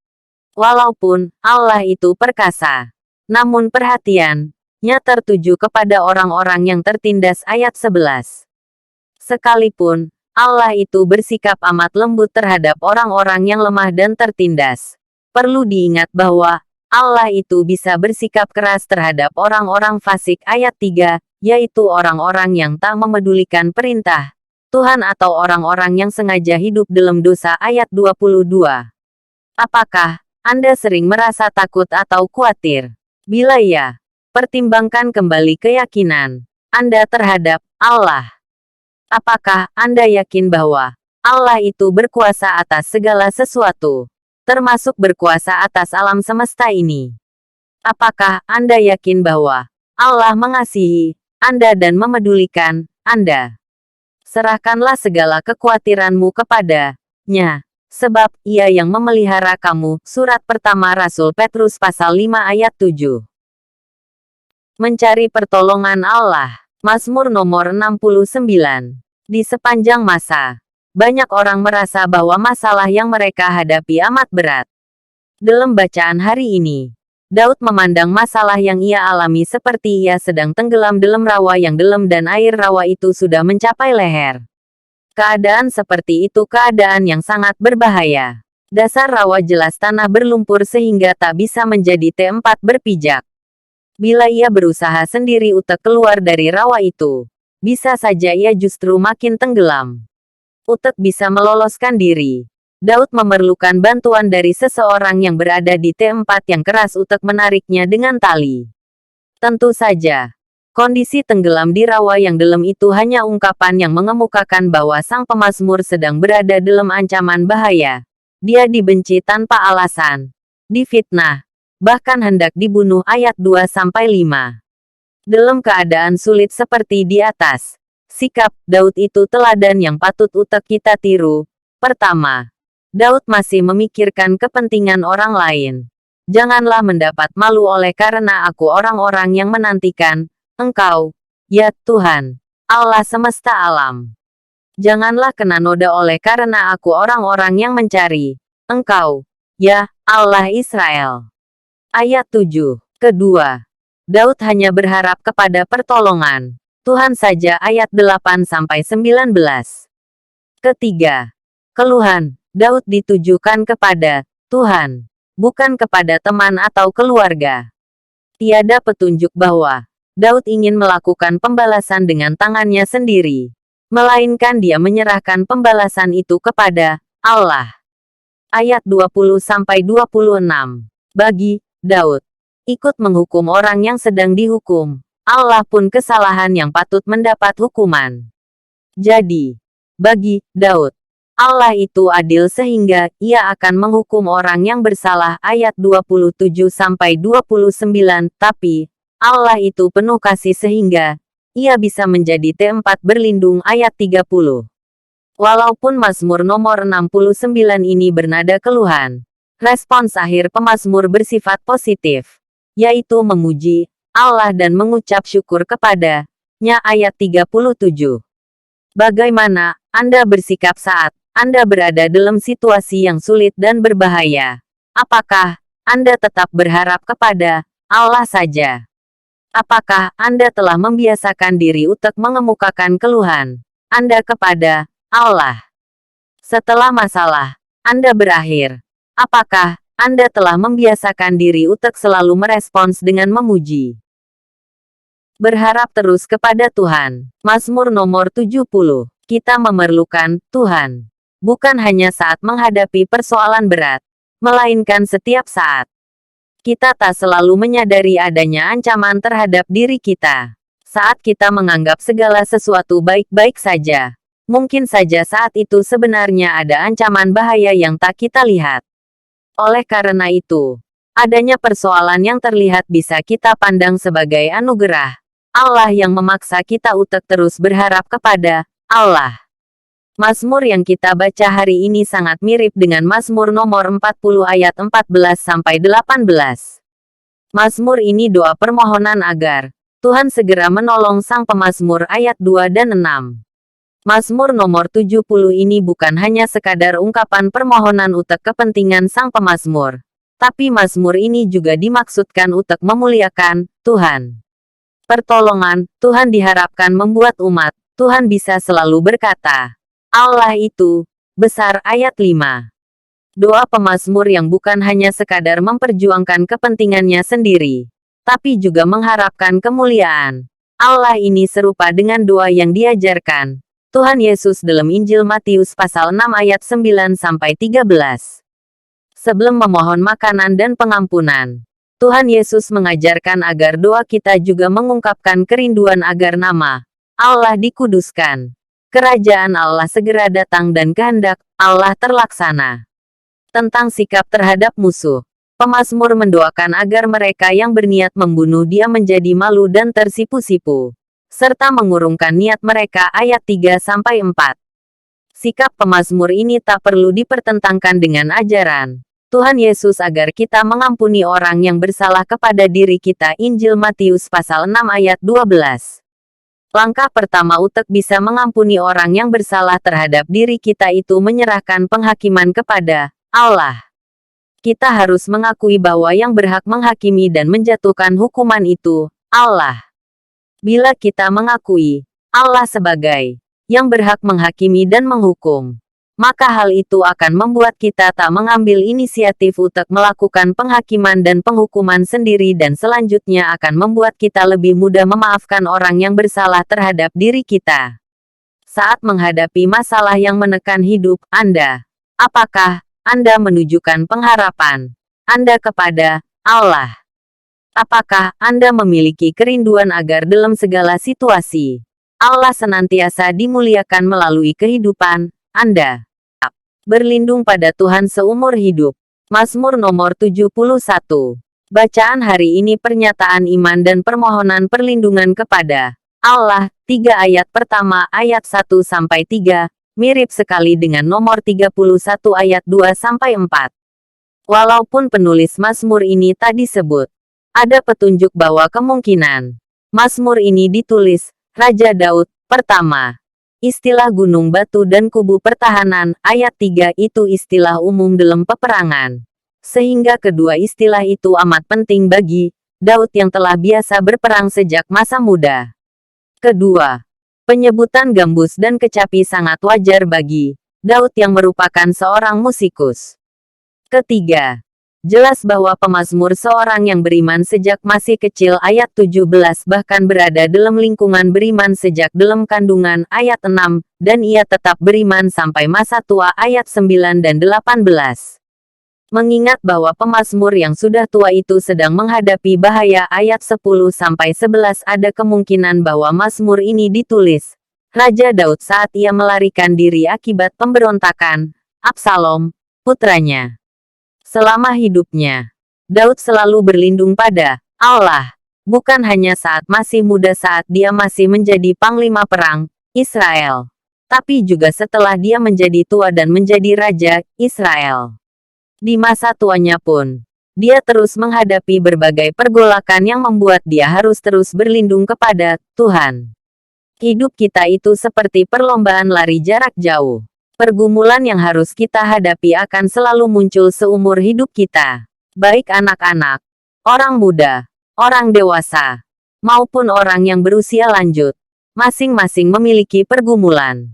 Walaupun Allah itu perkasa, namun perhatiannya tertuju kepada orang-orang yang tertindas ayat 11. Sekalipun Allah itu bersikap amat lembut terhadap orang-orang yang lemah dan tertindas, perlu diingat bahwa Allah itu bisa bersikap keras terhadap orang-orang fasik ayat 3, yaitu orang-orang yang tak memedulikan perintah Tuhan atau orang-orang yang sengaja hidup dalam dosa ayat 22. Apakah Anda sering merasa takut atau khawatir? Bila ya, pertimbangkan kembali keyakinan Anda terhadap Allah. Apakah Anda yakin bahwa Allah itu berkuasa atas segala sesuatu, termasuk berkuasa atas alam semesta ini? Apakah Anda yakin bahwa Allah mengasihi Anda dan memedulikan Anda? Serahkanlah segala kekhawatiranmu kepada-Nya, sebab Ia yang memelihara kamu. Surat pertama Rasul Petrus pasal 5 ayat 7. Mencari pertolongan Allah. Mazmur nomor 69. Di sepanjang masa, banyak orang merasa bahwa masalah yang mereka hadapi amat berat. Dalam bacaan hari ini, Daud memandang masalah yang ia alami seperti ia sedang tenggelam dalam rawa yang dalam dan air rawa itu sudah mencapai leher. Keadaan seperti itu keadaan yang sangat berbahaya. Dasar rawa jelas tanah berlumpur sehingga tak bisa menjadi T4 berpijak. Bila ia berusaha sendiri untuk keluar dari rawa itu, bisa saja ia justru makin tenggelam. Untuk bisa meloloskan diri, Daud memerlukan bantuan dari seseorang yang berada di T4 yang keras untuk menariknya dengan tali. Tentu saja, kondisi tenggelam di rawa yang dalam itu hanya ungkapan yang mengemukakan bahwa sang pemazmur sedang berada dalam ancaman bahaya. Dia dibenci tanpa alasan, difitnah, bahkan hendak dibunuh ayat 2-5. Dalam keadaan sulit seperti di atas, sikap Daud itu teladan yang patut untuk kita tiru. Pertama, Daud masih memikirkan kepentingan orang lain. Janganlah mendapat malu oleh karena aku orang-orang yang menantikan Engkau, ya Tuhan, Allah semesta alam. Janganlah kena noda oleh karena aku orang-orang yang mencari Engkau, ya Allah Israel. Ayat 7. Kedua, Daud hanya berharap kepada pertolongan Tuhan saja ayat 8-19. Ketiga, keluhan Daud ditujukan kepada Tuhan, bukan kepada teman atau keluarga. Tiada petunjuk bahwa Daud ingin melakukan pembalasan dengan tangannya sendiri, melainkan dia menyerahkan pembalasan itu kepada Allah. Ayat 20-26. Bagi Daud, ikut menghukum orang yang sedang dihukum, Allah pun kesalahan yang patut mendapat hukuman. Jadi, bagi Daud, Allah itu adil sehingga ia akan menghukum orang yang bersalah ayat 27-29, tapi Allah itu penuh kasih sehingga ia bisa menjadi T4 berlindung ayat 30. Walaupun Mazmur nomor 69 ini bernada keluhan, respons akhir pemazmur bersifat positif, yaitu memuji Allah dan mengucap syukur kepada-Nya ayat 37. Bagaimana Anda bersikap saat Anda berada dalam situasi yang sulit dan berbahaya? Apakah Anda tetap berharap kepada Allah saja? Apakah Anda telah membiasakan diri untuk mengemukakan keluhan Anda kepada Allah? Setelah masalah Anda berakhir, apakah Anda telah membiasakan diri untuk selalu merespons dengan memuji? Berharap terus kepada Tuhan. Mazmur nomor 70. Kita memerlukan Tuhan. Bukan hanya saat menghadapi persoalan berat, melainkan setiap saat. Kita tak selalu menyadari adanya ancaman terhadap diri kita. Saat kita menganggap segala sesuatu baik-baik saja, mungkin saja saat itu sebenarnya ada ancaman bahaya yang tak kita lihat. Oleh karena itu, adanya persoalan yang terlihat bisa kita pandang sebagai anugerah Allah yang memaksa kita untuk terus berharap kepada Allah. Mazmur yang kita baca hari ini sangat mirip dengan Mazmur nomor 40 ayat 14-18. Mazmur ini doa permohonan agar Tuhan segera menolong sang pemazmur ayat 2 dan 6. Mazmur nomor 70 ini bukan hanya sekadar ungkapan permohonan untuk kepentingan sang pemazmur, tapi mazmur ini juga dimaksudkan untuk memuliakan Tuhan. Pertolongan Tuhan diharapkan membuat umat Tuhan bisa selalu berkata, Allah itu besar ayat 5. Doa pemazmur yang bukan hanya sekadar memperjuangkan kepentingannya sendiri, tapi juga mengharapkan kemuliaan Allah ini serupa dengan doa yang diajarkan Tuhan Yesus dalam Injil Matius pasal 6 ayat 9-13. Sebelum memohon makanan dan pengampunan, Tuhan Yesus mengajarkan agar doa kita juga mengungkapkan kerinduan agar nama Allah dikuduskan, kerajaan Allah segera datang dan kehendak Allah terlaksana. Tentang sikap terhadap musuh, pemazmur mendoakan agar mereka yang berniat membunuh dia menjadi malu dan tersipu-sipu, serta mengurungkan niat mereka ayat 3-4. Sikap pemazmur ini tak perlu dipertentangkan dengan ajaran Tuhan Yesus agar kita mengampuni orang yang bersalah kepada diri kita. Injil Matius pasal 6 ayat 12. Langkah pertama untuk bisa mengampuni orang yang bersalah terhadap diri kita itu menyerahkan penghakiman kepada Allah. Kita harus mengakui bahwa yang berhak menghakimi dan menjatuhkan hukuman itu Allah. Bila kita mengakui Allah sebagai yang berhak menghakimi dan menghukum, maka hal itu akan membuat kita tak mengambil inisiatif untuk melakukan penghakiman dan penghukuman sendiri, dan selanjutnya akan membuat kita lebih mudah memaafkan orang yang bersalah terhadap diri kita. Saat menghadapi masalah yang menekan hidup Anda, apakah Anda menunjukkan pengharapan Anda kepada Allah? Apakah Anda memiliki kerinduan agar dalam segala situasi Allah senantiasa dimuliakan melalui kehidupan Anda? Berlindung pada Tuhan seumur hidup. Mazmur nomor 71. Bacaan hari ini pernyataan iman dan permohonan perlindungan kepada Allah. 3 ayat pertama ayat 1-3, mirip sekali dengan nomor 31 ayat 2-4. Walaupun penulis Mazmur ini tak disebut, ada petunjuk bahwa kemungkinan Mazmur ini ditulis Raja Daud pertama. Istilah gunung batu dan kubu pertahanan, ayat 3 itu istilah umum dalam peperangan. Sehingga kedua istilah itu amat penting bagi Daud yang telah biasa berperang sejak masa muda. Kedua, penyebutan gambus dan kecapi sangat wajar bagi Daud yang merupakan seorang musikus. Ketiga, jelas bahwa pemazmur seorang yang beriman sejak masih kecil ayat 17 bahkan berada dalam lingkungan beriman sejak dalam kandungan ayat 6, dan ia tetap beriman sampai masa tua ayat 9 dan 18. Mengingat bahwa pemazmur yang sudah tua itu sedang menghadapi bahaya ayat 10-11, ada kemungkinan bahwa mazmur ini ditulis Raja Daud saat ia melarikan diri akibat pemberontakan Absalom, putranya. Selama hidupnya, Daud selalu berlindung pada Allah, bukan hanya saat masih muda saat dia masih menjadi panglima perang Israel, tapi juga setelah dia menjadi tua dan menjadi raja Israel. Di masa tuanya pun, dia terus menghadapi berbagai pergolakan yang membuat dia harus terus berlindung kepada Tuhan. Hidup kita itu seperti perlombaan lari jarak jauh. Pergumulan yang harus kita hadapi akan selalu muncul seumur hidup kita. Baik anak-anak, orang muda, orang dewasa, maupun orang yang berusia lanjut, masing-masing memiliki pergumulan.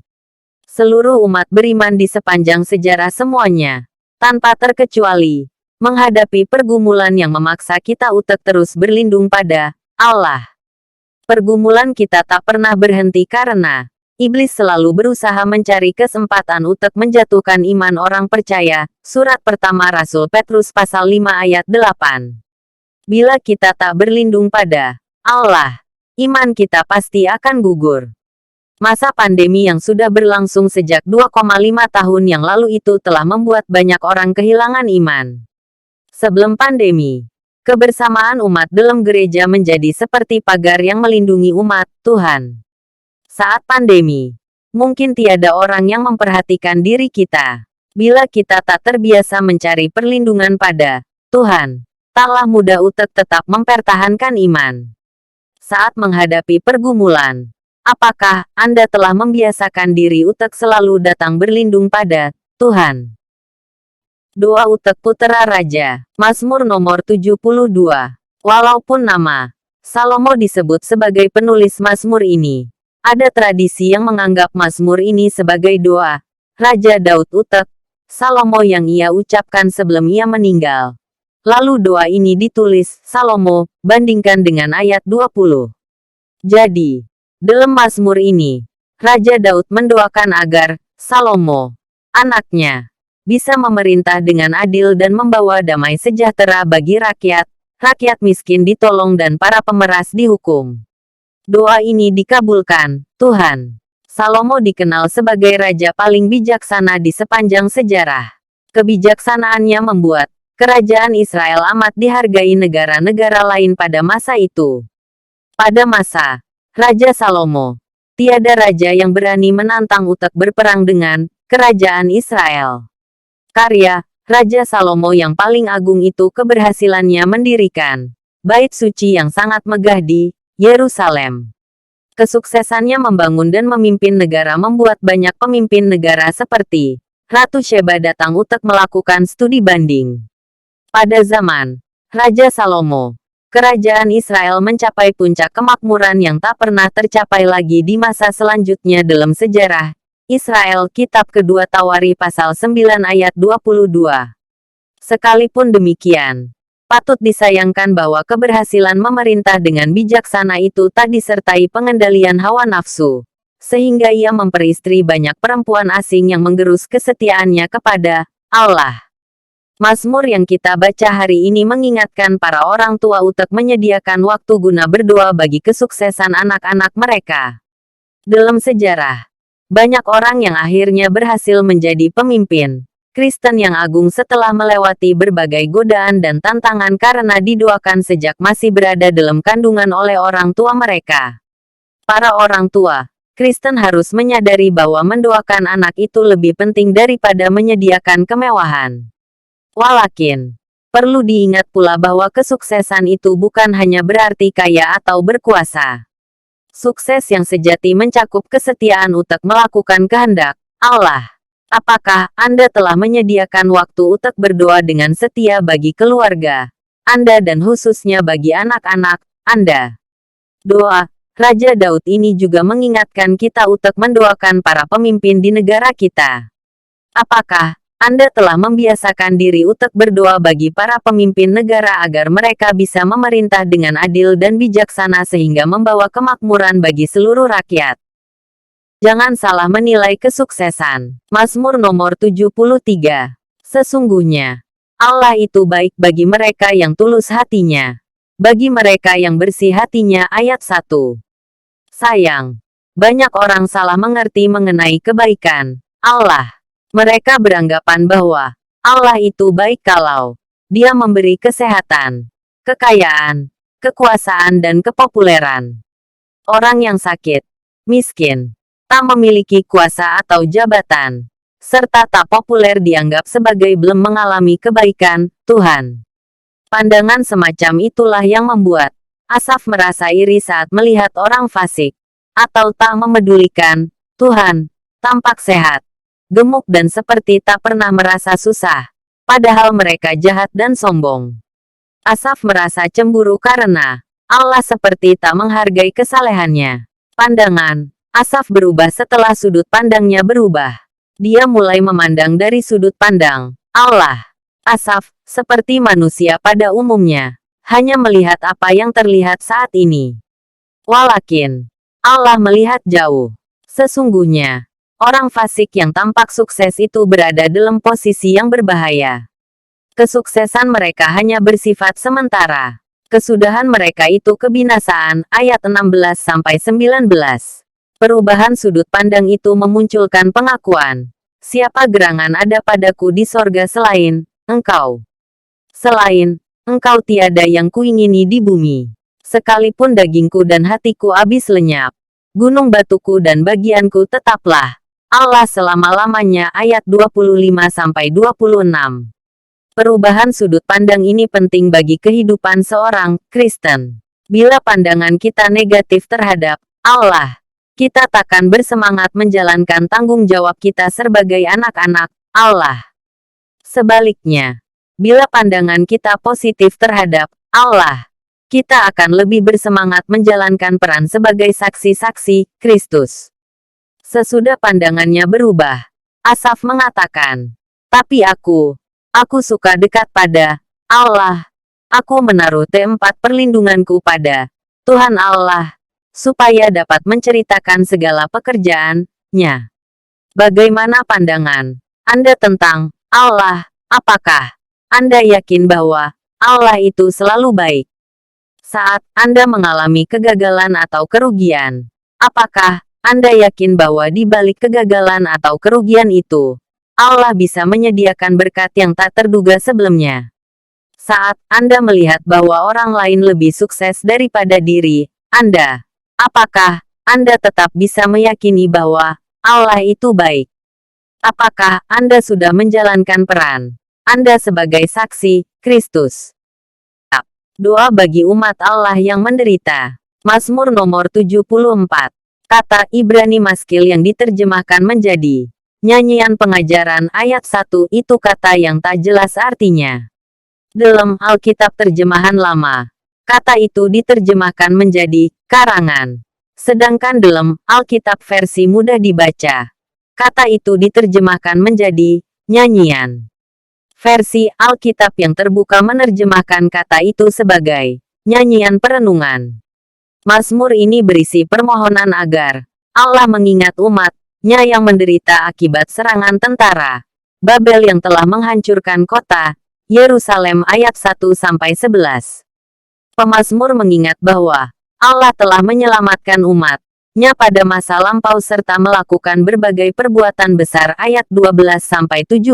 Seluruh umat beriman di sepanjang sejarah semuanya, tanpa terkecuali, menghadapi pergumulan yang memaksa kita untuk terus berlindung pada Allah. Pergumulan kita tak pernah berhenti karena iblis selalu berusaha mencari kesempatan untuk menjatuhkan iman orang percaya. Surat pertama Rasul Petrus pasal 5 ayat 8. Bila kita tak berlindung pada Allah, iman kita pasti akan gugur. Masa pandemi yang sudah berlangsung sejak 2,5 tahun yang lalu itu telah membuat banyak orang kehilangan iman. Sebelum pandemi, kebersamaan umat dalam gereja menjadi seperti pagar yang melindungi umat Tuhan. Saat pandemi, mungkin tiada orang yang memperhatikan diri kita. Bila kita tak terbiasa mencari perlindungan pada Tuhan, taklah mudah untuk tetap mempertahankan iman. Saat menghadapi pergumulan, apakah Anda telah membiasakan diri untuk selalu datang berlindung pada Tuhan? Doa untuk Putra Raja, Mazmur nomor 72. Walaupun nama Salomo disebut sebagai penulis Mazmur ini, ada tradisi yang menganggap Mazmur ini sebagai doa Raja Daud untuk Salomo yang ia ucapkan sebelum ia meninggal. Lalu doa ini ditulis Salomo, bandingkan dengan ayat 20. Jadi, dalam Mazmur ini, Raja Daud mendoakan agar Salomo, anaknya, bisa memerintah dengan adil dan membawa damai sejahtera bagi rakyat, rakyat miskin ditolong dan para pemeras dihukum. Doa ini dikabulkan, Tuhan. Salomo dikenal sebagai raja paling bijaksana di sepanjang sejarah. Kebijaksanaannya membuat kerajaan Israel amat dihargai negara-negara lain pada masa itu. Pada masa Raja Salomo, tiada raja yang berani menantang untuk berperang dengan kerajaan Israel. Karya Raja Salomo yang paling agung itu keberhasilannya mendirikan bait suci yang sangat megah di Yerusalem. Kesuksesannya membangun dan memimpin negara membuat banyak pemimpin negara seperti Ratu Sheba datang untuk melakukan studi banding. Pada zaman Raja Salomo, kerajaan Israel mencapai puncak kemakmuran yang tak pernah tercapai lagi di masa selanjutnya dalam sejarah Israel. Kitab kedua Tawari pasal 9 ayat 22. Sekalipun demikian, patut disayangkan bahwa keberhasilan memerintah dengan bijaksana itu tak disertai pengendalian hawa nafsu, sehingga ia memperistri banyak perempuan asing yang menggerus kesetiaannya kepada Allah. Mazmur yang kita baca hari ini mengingatkan para orang tua untuk menyediakan waktu guna berdoa bagi kesuksesan anak-anak mereka. Dalam sejarah, banyak orang yang akhirnya berhasil menjadi pemimpin Kristen yang agung setelah melewati berbagai godaan dan tantangan karena didoakan sejak masih berada dalam kandungan oleh orang tua mereka. Para orang tua Kristen harus menyadari bahwa mendoakan anak itu lebih penting daripada menyediakan kemewahan. Walakin, perlu diingat pula bahwa kesuksesan itu bukan hanya berarti kaya atau berkuasa. Sukses yang sejati mencakup kesetiaan untuk melakukan kehendak Allah. Apakah Anda telah menyediakan waktu untuk berdoa dengan setia bagi keluarga Anda dan khususnya bagi anak-anak Anda? Doa Raja Daud ini juga mengingatkan kita untuk mendoakan para pemimpin di negara kita. Apakah Anda telah membiasakan diri untuk berdoa bagi para pemimpin negara agar mereka bisa memerintah dengan adil dan bijaksana sehingga membawa kemakmuran bagi seluruh rakyat? Jangan salah menilai kesuksesan. Mazmur nomor 73. Sesungguhnya, Allah itu baik bagi mereka yang tulus hatinya. Bagi mereka yang bersih hatinya. Ayat 1. Sayang, banyak orang salah mengerti mengenai kebaikan Allah. Mereka beranggapan bahwa Allah itu baik kalau Dia memberi kesehatan, kekayaan, kekuasaan dan kepopuleran. Orang yang sakit, miskin, tak memiliki kuasa atau jabatan, serta tak populer dianggap sebagai belum mengalami kebaikan Tuhan. Pandangan semacam itulah yang membuat Asaf merasa iri saat melihat orang fasik, atau tak memedulikan Tuhan, tampak sehat, gemuk dan seperti tak pernah merasa susah, padahal mereka jahat dan sombong. Asaf merasa cemburu karena Allah seperti tak menghargai kesalehannya. Pandangan Asaf berubah setelah sudut pandangnya berubah. Dia mulai memandang dari sudut pandang Allah. Asaf, seperti manusia pada umumnya, hanya melihat apa yang terlihat saat ini. Walakin, Allah melihat jauh. Sesungguhnya, orang fasik yang tampak sukses itu berada dalam posisi yang berbahaya. Kesuksesan mereka hanya bersifat sementara. Kesudahan mereka itu kebinasaan, ayat 16-19. Perubahan sudut pandang itu memunculkan pengakuan. Siapa gerangan ada padaku di sorga selain Engkau? Selain Engkau tiada yang kuingini di bumi. Sekalipun dagingku dan hatiku habis lenyap, gunung batuku dan bagianku tetaplah Allah selama-lamanya, ayat 25-26. Perubahan sudut pandang ini penting bagi kehidupan seorang Kristen. Bila pandangan kita negatif terhadap Allah, kita takkan bersemangat menjalankan tanggung jawab kita sebagai anak-anak Allah. Sebaliknya, bila pandangan kita positif terhadap Allah, kita akan lebih bersemangat menjalankan peran sebagai saksi-saksi Kristus. Sesudah pandangannya berubah, Asaf mengatakan, "Tapi aku suka dekat pada Allah. Aku menaruh tempat perlindunganku pada Tuhan Allah, supaya dapat menceritakan segala pekerjaan-Nya." Bagaimana pandangan Anda tentang Allah? Apakah Anda yakin bahwa Allah itu selalu baik? Saat Anda mengalami kegagalan atau kerugian, apakah Anda yakin bahwa di balik kegagalan atau kerugian itu, Allah bisa menyediakan berkat yang tak terduga sebelumnya? Saat Anda melihat bahwa orang lain lebih sukses daripada diri Anda, apakah Anda tetap bisa meyakini bahwa Allah itu baik? Apakah Anda sudah menjalankan peran Anda sebagai saksi Kristus? Doa bagi umat Allah yang menderita. Mazmur nomor 74. Kata Ibrani Maskil yang diterjemahkan menjadi nyanyian pengajaran ayat 1 itu kata yang tak jelas artinya. Dalam Alkitab terjemahan lama, kata itu diterjemahkan menjadi karangan. Sedangkan dalam Alkitab versi mudah dibaca, kata itu diterjemahkan menjadi nyanyian. Versi Alkitab yang terbuka menerjemahkan kata itu sebagai nyanyian perenungan. Mazmur ini berisi permohonan agar Allah mengingat umat-Nya yang menderita akibat serangan tentara Babel yang telah menghancurkan kota Yerusalem, ayat 1-11. Pemazmur mengingat bahwa Allah telah menyelamatkan umat-Nya pada masa lampau serta melakukan berbagai perbuatan besar, ayat 12-17.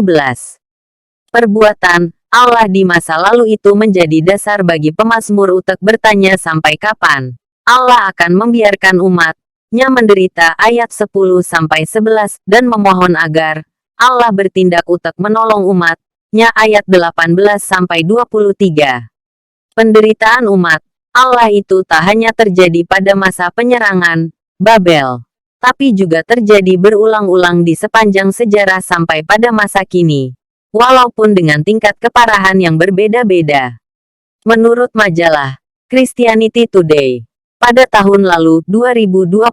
Perbuatan Allah di masa lalu itu menjadi dasar bagi pemazmur untuk bertanya sampai kapan Allah akan membiarkan umat-Nya menderita, ayat 10-11, dan memohon agar Allah bertindak untuk menolong umat-Nya, ayat 18-23. Penderitaan umat Allah itu tak hanya terjadi pada masa penyerangan Babel, tapi juga terjadi berulang-ulang di sepanjang sejarah sampai pada masa kini, walaupun dengan tingkat keparahan yang berbeda-beda. Menurut majalah Christianity Today, pada tahun lalu 2021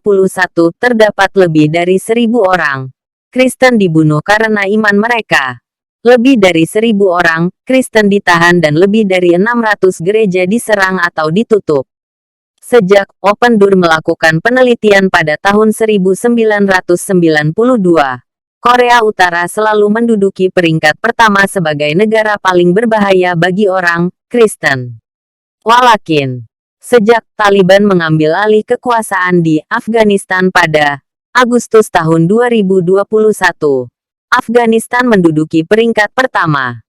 terdapat lebih dari 1.000 orang Kristen dibunuh karena iman mereka. Lebih dari 1.000 orang Kristen ditahan dan lebih dari 600 gereja diserang atau ditutup. Sejak Open Door melakukan penelitian pada tahun 1992, Korea Utara selalu menduduki peringkat pertama sebagai negara paling berbahaya bagi orang Kristen. Walakin, sejak Taliban mengambil alih kekuasaan di Afghanistan pada Agustus tahun 2021, Afghanistan menduduki peringkat pertama.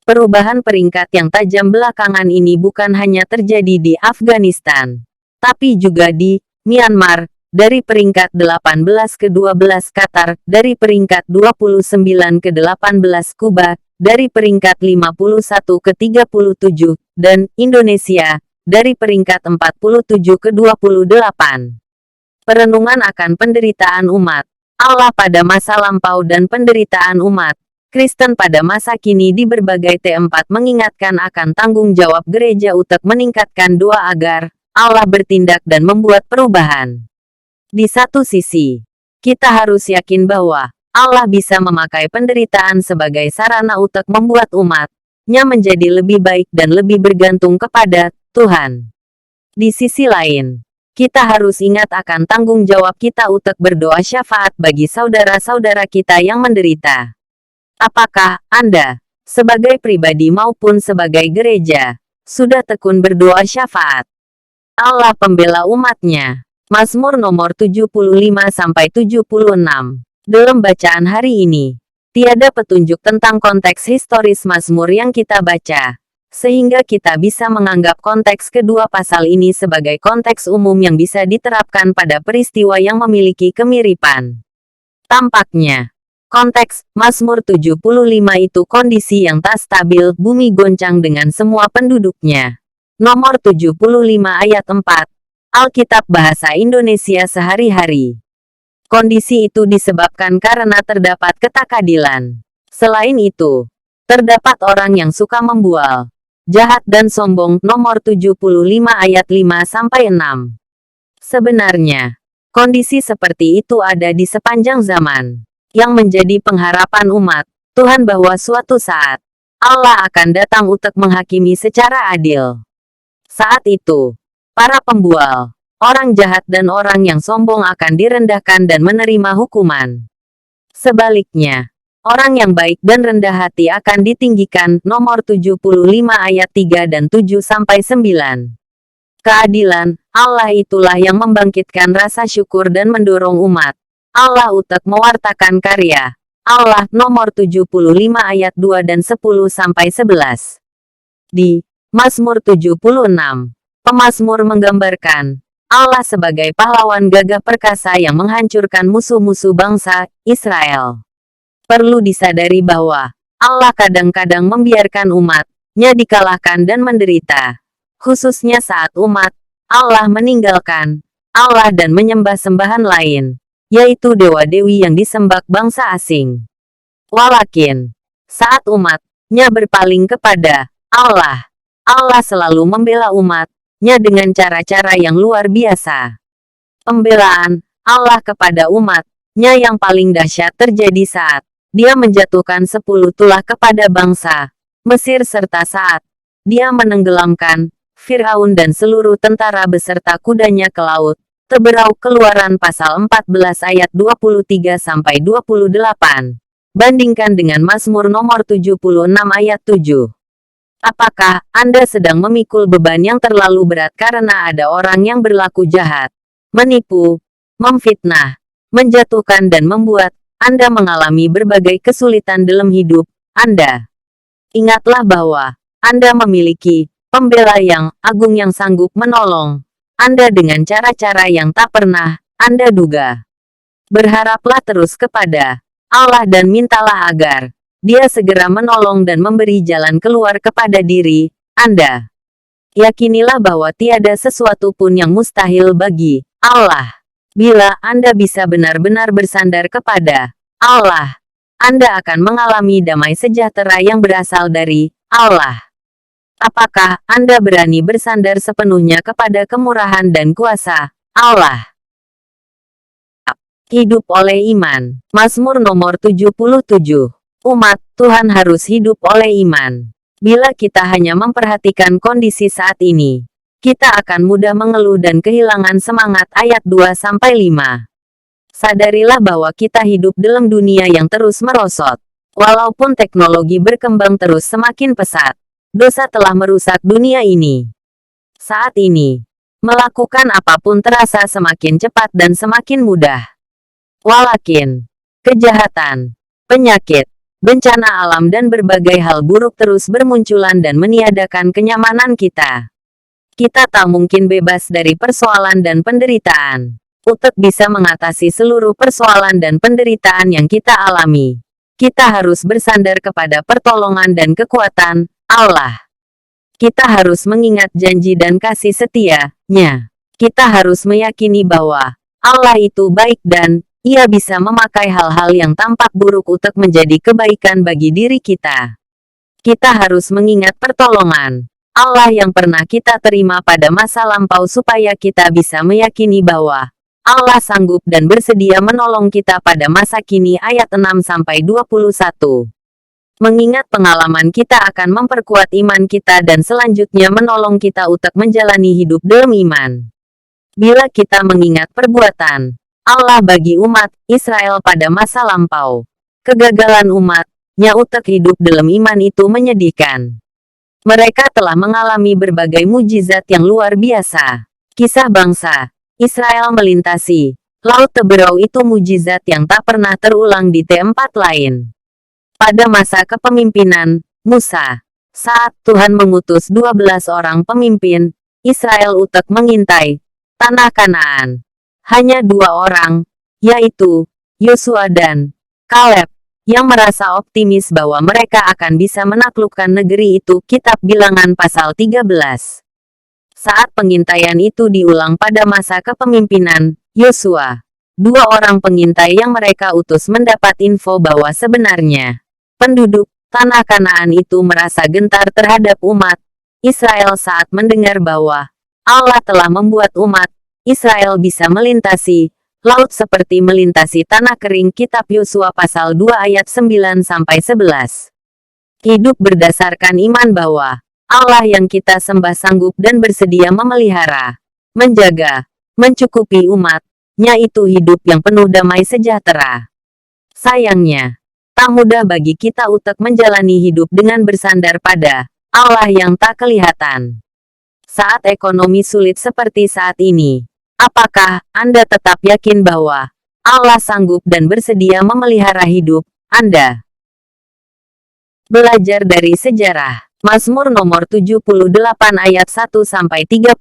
Perubahan peringkat yang tajam belakangan ini bukan hanya terjadi di Afghanistan, tapi juga di Myanmar, dari peringkat 18 ke 12 Qatar, dari peringkat 29 ke 18 Kuba, dari peringkat 51 ke 37, dan Indonesia, dari peringkat 47 ke 28. Perenungan akan penderitaan umat Allah pada masa lampau dan penderitaan umat Kristen pada masa kini di berbagai T4 mengingatkan akan tanggung jawab gereja untuk meningkatkan doa agar Allah bertindak dan membuat perubahan. Di satu sisi, kita harus yakin bahwa Allah bisa memakai penderitaan sebagai sarana untuk membuat umat-Nya menjadi lebih baik dan lebih bergantung kepada Tuhan. Di sisi lain, kita harus ingat akan tanggung jawab kita untuk berdoa syafaat bagi saudara-saudara kita yang menderita. Apakah Anda, sebagai pribadi maupun sebagai gereja, sudah tekun berdoa syafaat Allah pembela umat-Nya? Mazmur nomor 75-76. Dalam bacaan hari ini, tiada petunjuk tentang konteks historis Mazmur yang kita baca, sehingga kita bisa menganggap konteks kedua pasal ini sebagai konteks umum yang bisa diterapkan pada peristiwa yang memiliki kemiripan. Tampaknya, konteks Mazmur 75 itu kondisi yang tak stabil, bumi goncang dengan semua penduduknya. Nomor 75 ayat 4. Alkitab Bahasa Indonesia Sehari-hari. Kondisi itu disebabkan karena terdapat ketakadilan. Selain itu, terdapat orang yang suka membual, jahat dan sombong. Nomor 75 ayat 5-6. Sebenarnya, kondisi seperti itu ada di sepanjang zaman, yang menjadi pengharapan umat Tuhan bahwa suatu saat, Allah akan datang untuk menghakimi secara adil. Saat itu, para pembual, orang jahat dan orang yang sombong akan direndahkan dan menerima hukuman. Sebaliknya, orang yang baik dan rendah hati akan ditinggikan. Nomor 75 ayat 3 dan 7-9. Keadilan Allah itulah yang membangkitkan rasa syukur dan mendorong umat Allah untuk mewartakan karya Allah. Nomor 75 ayat 2 dan 10-11. Di Mazmur 76, pemazmur menggambarkan Allah sebagai pahlawan gagah perkasa yang menghancurkan musuh-musuh bangsa Israel. Perlu disadari bahwa Allah kadang-kadang membiarkan umat-Nya dikalahkan dan menderita, khususnya saat umat Allah meninggalkan Allah dan menyembah sembahan lain, yaitu dewa-dewi yang disembah bangsa asing. Walakin, saat umat-Nya berpaling kepada Allah, Allah selalu membela umat-Nya dengan cara-cara yang luar biasa. Pembelaan Allah kepada umat-Nya yang paling dahsyat terjadi saat Dia menjatuhkan 10 tulah kepada bangsa Mesir serta saat Dia menenggelamkan Firaun dan seluruh tentara beserta kudanya ke laut. Teberau Keluaran pasal 14 ayat 23-28. Bandingkan dengan Mazmur nomor 76 ayat 7. Apakah Anda sedang memikul beban yang terlalu berat karena ada orang yang berlaku jahat, menipu, memfitnah, menjatuhkan dan membuat Anda mengalami berbagai kesulitan dalam hidup Anda? Ingatlah bahwa Anda memiliki pembela yang agung yang sanggup menolong Anda dengan cara-cara yang tak pernah Anda duga. Berharaplah terus kepada Allah dan mintalah agar Dia segera menolong dan memberi jalan keluar kepada diri Anda. Yakinilah bahwa tiada sesuatu pun yang mustahil bagi Allah. Bila Anda bisa benar-benar bersandar kepada Allah, Anda akan mengalami damai sejahtera yang berasal dari Allah. Apakah Anda berani bersandar sepenuhnya kepada kemurahan dan kuasa Allah? Hidup oleh iman. Mazmur nomor 77. Umat Tuhan harus hidup oleh iman. Bila kita hanya memperhatikan kondisi saat ini, kita akan mudah mengeluh dan kehilangan semangat. Ayat 2-5. Sadarilah bahwa kita hidup dalam dunia yang terus merosot. Walaupun teknologi berkembang terus semakin pesat, dosa telah merusak dunia ini. Saat ini, melakukan apapun terasa semakin cepat dan semakin mudah. Walakin, kejahatan, penyakit, bencana alam dan berbagai hal buruk terus bermunculan dan meniadakan kenyamanan kita. Kita tak mungkin bebas dari persoalan dan penderitaan. Untuk bisa mengatasi seluruh persoalan dan penderitaan yang kita alami, kita harus bersandar kepada pertolongan dan kekuatan Allah. Kita harus mengingat janji dan kasih setia-Nya. Kita harus meyakini bahwa Allah itu baik dan Ia bisa memakai hal-hal yang tampak buruk untuk menjadi kebaikan bagi diri kita. Kita harus mengingat pertolongan Allah yang pernah kita terima pada masa lampau supaya kita bisa meyakini bahwa Allah sanggup dan bersedia menolong kita pada masa kini. Ayat 6-21. Mengingat pengalaman kita akan memperkuat iman kita dan selanjutnya menolong kita untuk menjalani hidup dalam iman. Bila kita mengingat perbuatan Allah bagi umat Israel pada masa lampau, kegagalan umatnya untuk hidup dalam iman itu menyedihkan. Mereka telah mengalami berbagai mujizat yang luar biasa. Kisah bangsa Israel melintasi Laut Teberau itu mujizat yang tak pernah terulang di tempat lain. Pada masa kepemimpinan Musa, saat Tuhan mengutus 12 orang pemimpin Israel untuk mengintai tanah Kanaan, hanya 2 orang, yaitu Yosua dan Kaleb, yang merasa optimis bahwa mereka akan bisa menaklukkan negeri itu. Kitab Bilangan pasal 13. Saat pengintaian itu diulang pada masa kepemimpinan Yosua, 2 orang pengintai yang mereka utus mendapat info bahwa sebenarnya penduduk tanah Kanaan itu merasa gentar terhadap umat Israel saat mendengar bahwa Allah telah membuat umat Israel bisa melintasi laut seperti melintasi tanah kering. Kitab Yosua pasal 2 ayat 9-11. Hidup berdasarkan iman bahwa Allah yang kita sembah sanggup dan bersedia memelihara, menjaga, mencukupi umat-Nya, itu hidup yang penuh damai sejahtera. Sayangnya, tak mudah bagi kita untuk menjalani hidup dengan bersandar pada Allah yang tak kelihatan. Saat ekonomi sulit seperti saat ini, apakah Anda tetap yakin bahwa Allah sanggup dan bersedia memelihara hidup Anda? Belajar dari sejarah. Mazmur nomor 78 ayat 1-31.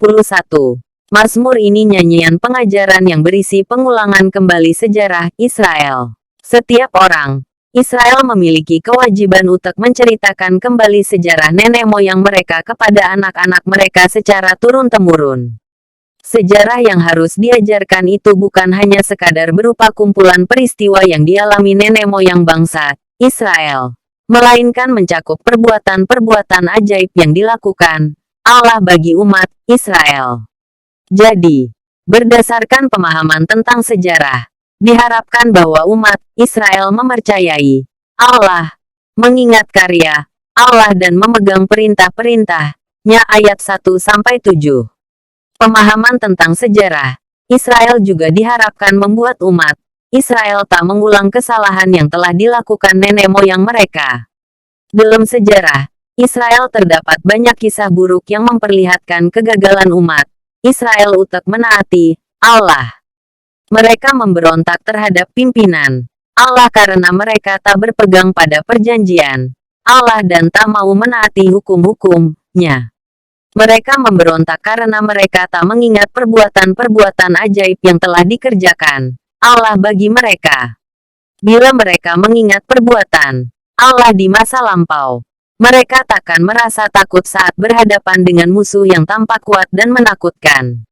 Mazmur ini nyanyian pengajaran yang berisi pengulangan kembali sejarah Israel. Setiap orang Israel memiliki kewajiban untuk menceritakan kembali sejarah nenek moyang mereka kepada anak-anak mereka secara turun-temurun. Sejarah yang harus diajarkan itu bukan hanya sekadar berupa kumpulan peristiwa yang dialami nenek moyang bangsa Israel, melainkan mencakup perbuatan-perbuatan ajaib yang dilakukan Allah bagi umat Israel. Jadi, berdasarkan pemahaman tentang sejarah, diharapkan bahwa umat Israel mempercayai Allah, mengingat karya Allah dan memegang perintah-perintah-Nya. Ayat 1-7. Pemahaman tentang sejarah Israel juga diharapkan membuat umat Israel tak mengulang kesalahan yang telah dilakukan nenek moyang mereka. Dalam sejarah Israel terdapat banyak kisah buruk yang memperlihatkan kegagalan umat Israel untuk menaati Allah. Mereka memberontak terhadap pimpinan Allah karena mereka tak berpegang pada perjanjian Allah dan tak mau menaati hukum-hukum-Nya. Mereka memberontak karena mereka tak mengingat perbuatan-perbuatan ajaib yang telah dikerjakan Allah bagi mereka. Bila mereka mengingat perbuatan Allah di masa lampau, mereka takkan merasa takut saat berhadapan dengan musuh yang tampak kuat dan menakutkan.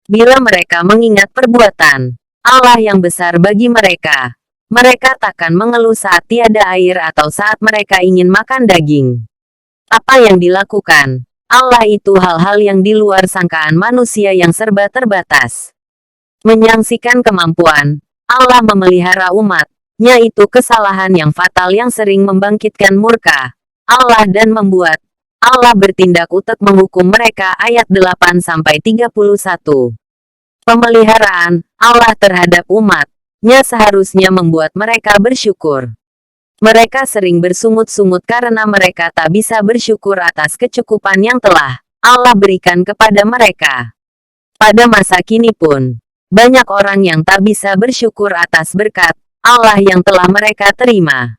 Bila mereka mengingat perbuatan Allah yang besar bagi mereka, mereka takkan mengeluh saat tiada air atau saat mereka ingin makan daging. Apa yang dilakukan Allah itu hal-hal yang di luar sangkaan manusia yang serba terbatas. Menyaksikan kemampuan Allah memelihara umat-Nya itu kesalahan yang fatal yang sering membangkitkan murka Allah dan membuat Allah bertindak untuk menghukum mereka. Ayat 8-31. Pemeliharaan Allah terhadap umat-Nya seharusnya membuat mereka bersyukur. Mereka sering bersungut-sungut karena mereka tak bisa bersyukur atas kecukupan yang telah Allah berikan kepada mereka. Pada masa kini pun, banyak orang yang tak bisa bersyukur atas berkat Allah yang telah mereka terima.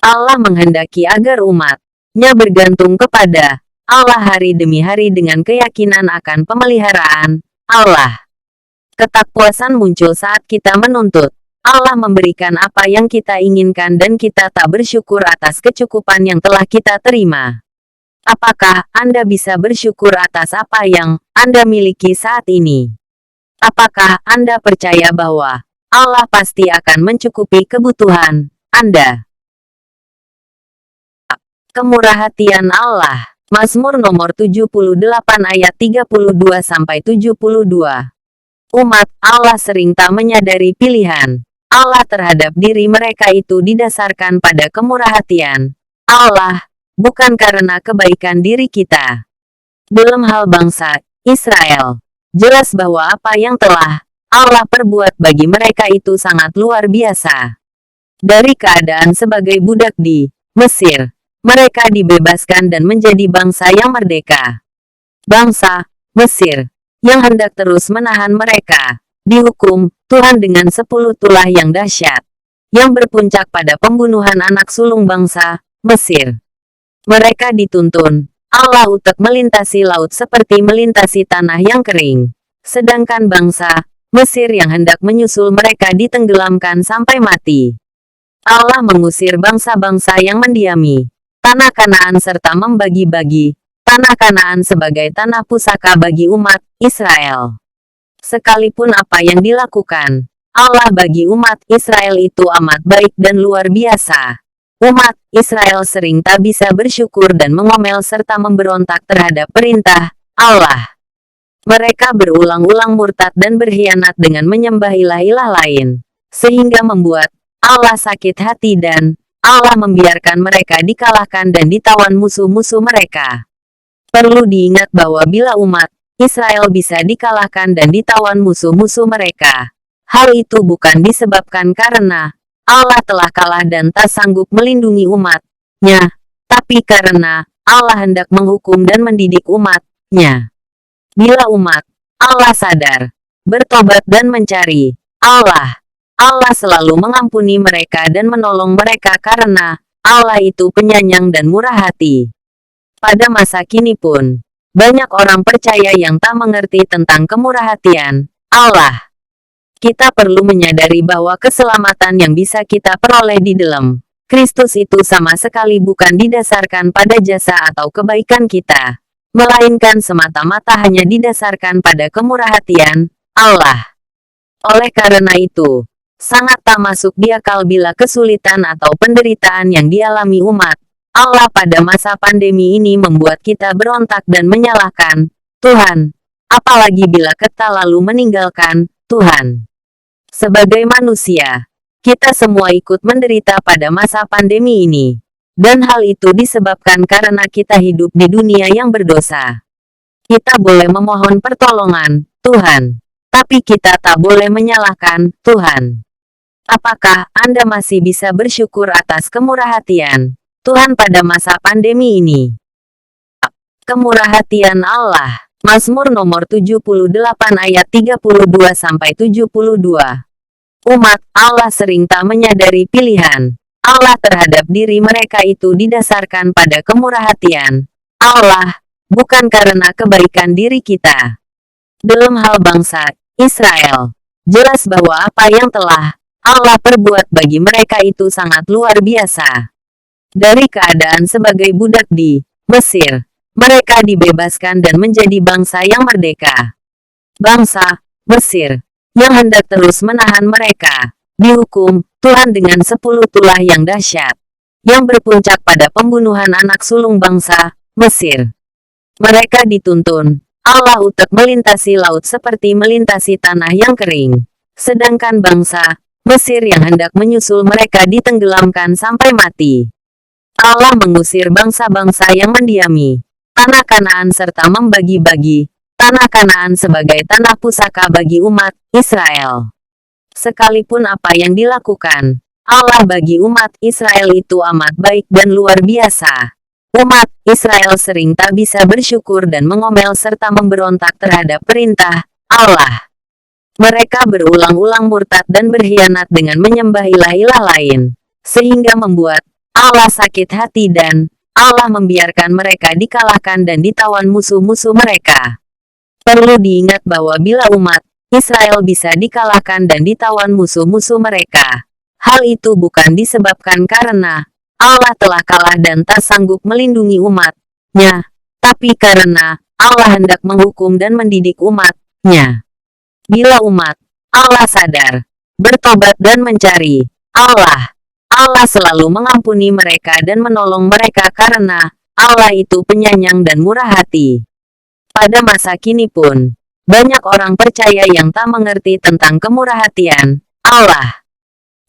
Allah menghendaki agar umat-Nya bergantung kepada Allah hari demi hari dengan keyakinan akan pemeliharaan Allah. Ketakpuasan muncul saat kita menuntut Allah memberikan apa yang kita inginkan dan kita tak bersyukur atas kecukupan yang telah kita terima. Apakah Anda bisa bersyukur atas apa yang Anda miliki saat ini? Apakah Anda percaya bahwa Allah pasti akan mencukupi kebutuhan Anda? Kemurahhatian Allah. Mazmur nomor 78 ayat 32-72. Umat Allah sering tak menyadari pilihan Allah terhadap diri mereka itu didasarkan pada kemurah hatian Allah, bukan karena kebaikan diri kita. Dalam hal bangsa Israel, jelas bahwa apa yang telah Allah perbuat bagi mereka itu sangat luar biasa. Dari keadaan sebagai budak di Mesir, mereka dibebaskan dan menjadi bangsa yang merdeka. Bangsa Mesir yang hendak terus menahan mereka dihukum Tuhan dengan 10 tulah yang dahsyat, yang berpuncak pada pembunuhan anak sulung bangsa Mesir. Mereka dituntun Allah untuk melintasi laut seperti melintasi tanah yang kering. Sedangkan bangsa Mesir yang hendak menyusul mereka ditenggelamkan sampai mati. Allah mengusir bangsa-bangsa yang mendiami tanah Kanaan serta membagi-bagi tanah Kanaan sebagai tanah pusaka bagi umat Israel. Sekalipun apa yang dilakukan Allah bagi umat Israel itu amat baik dan luar biasa, umat Israel sering tak bisa bersyukur dan mengomel serta memberontak terhadap perintah Allah. Mereka berulang-ulang murtad dan berkhianat dengan menyembah ilah-ilah lain, sehingga membuat Allah sakit hati dan Allah membiarkan mereka dikalahkan dan ditawan musuh-musuh mereka. Perlu diingat bahwa bila umat Israel bisa dikalahkan dan ditawan musuh-musuh mereka, hal itu bukan disebabkan karena Allah telah kalah dan tak sanggup melindungi umat-Nya, tapi karena Allah hendak menghukum dan mendidik umat-Nya. Bila umat Allah sadar, bertobat dan mencari Allah, Allah selalu mengampuni mereka dan menolong mereka karena Allah itu penyayang dan murah hati. Pada masa kini pun, banyak orang percaya yang tak mengerti tentang kemurahhatian Allah. Kita perlu menyadari bahwa keselamatan yang bisa kita peroleh di dalam Kristus itu sama sekali bukan didasarkan pada jasa atau kebaikan kita, melainkan semata-mata hanya didasarkan pada kemurahhatian Allah. Oleh karena itu, sangat tak masuk di akal bila kesulitan atau penderitaan yang dialami umat Allah pada masa pandemi ini membuat kita berontak dan menyalahkan Tuhan, apalagi bila kita lalu meninggalkan Tuhan. Sebagai manusia, kita semua ikut menderita pada masa pandemi ini, dan hal itu disebabkan karena kita hidup di dunia yang berdosa. Kita boleh memohon pertolongan Tuhan, tapi kita tak boleh menyalahkan Tuhan. Apakah Anda masih bisa bersyukur atas kemurahhatian Tuhan pada masa pandemi ini? Kemurahhatian Allah. Mazmur nomor 78 ayat 32-72. Umat Allah sering tak menyadari pilihan Allah terhadap diri mereka itu didasarkan pada kemurahhatian Allah, bukan karena kebaikan diri kita. Dalam hal bangsa Israel, jelas bahwa apa yang telah Allah perbuat bagi mereka itu sangat luar biasa. Dari keadaan sebagai budak di Mesir, mereka dibebaskan dan menjadi bangsa yang merdeka. Bangsa Mesir yang hendak terus menahan mereka dihukum Tuhan dengan 10 tulah yang dahsyat, yang berpuncak pada pembunuhan anak sulung bangsa Mesir. Mereka dituntun Allah untuk melintasi laut seperti melintasi tanah yang kering, sedangkan bangsa Mesir yang hendak menyusul mereka ditenggelamkan sampai mati. Allah mengusir bangsa-bangsa yang mendiami tanah Kanaan serta membagi-bagi tanah Kanaan sebagai tanah pusaka bagi umat Israel. Sekalipun apa yang dilakukan Allah bagi umat Israel itu amat baik dan luar biasa, umat Israel sering tak bisa bersyukur dan mengomel serta memberontak terhadap perintah Allah. Mereka berulang-ulang murtad dan berkhianat dengan menyembah ilah-ilah lain, sehingga membuat Allah sakit hati dan Allah membiarkan mereka dikalahkan dan ditawan musuh-musuh mereka. Perlu diingat bahwa bila umat Israel bisa dikalahkan dan ditawan musuh-musuh mereka, hal itu bukan disebabkan karena Allah telah kalah dan tak sanggup melindungi umat-Nya, tapi karena Allah hendak menghukum dan mendidik umat-Nya. Bila umat Allah sadar, bertobat dan mencari Allah, Allah selalu mengampuni mereka dan menolong mereka karena Allah itu penyayang dan murah hati. Pada masa kini pun, banyak orang percaya yang tak mengerti tentang kemurahhatian Allah.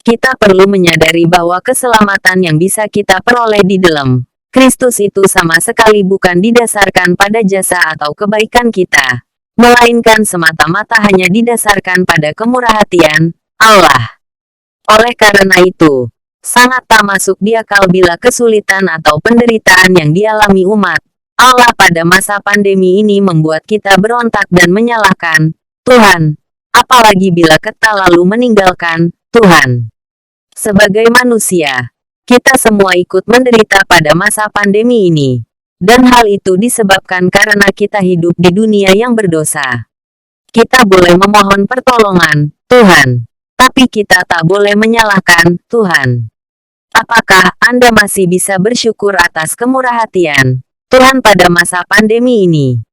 Kita perlu menyadari bahwa keselamatan yang bisa kita peroleh di dalam Kristus itu sama sekali bukan didasarkan pada jasa atau kebaikan kita, melainkan semata-mata hanya didasarkan pada kemurahhatian Allah. Oleh karena itu, sangat tak masuk di akal bila kesulitan atau penderitaan yang dialami umat Allah pada masa pandemi ini membuat kita berontak dan menyalahkan Tuhan, apalagi bila kita lalu meninggalkan Tuhan. Sebagai manusia, kita semua ikut menderita pada masa pandemi ini. Dan hal itu disebabkan karena kita hidup di dunia yang berdosa. Kita boleh memohon pertolongan Tuhan, tapi kita tak boleh menyalahkan Tuhan. Apakah Anda masih bisa bersyukur atas kemurahhatian Tuhan pada masa pandemi ini?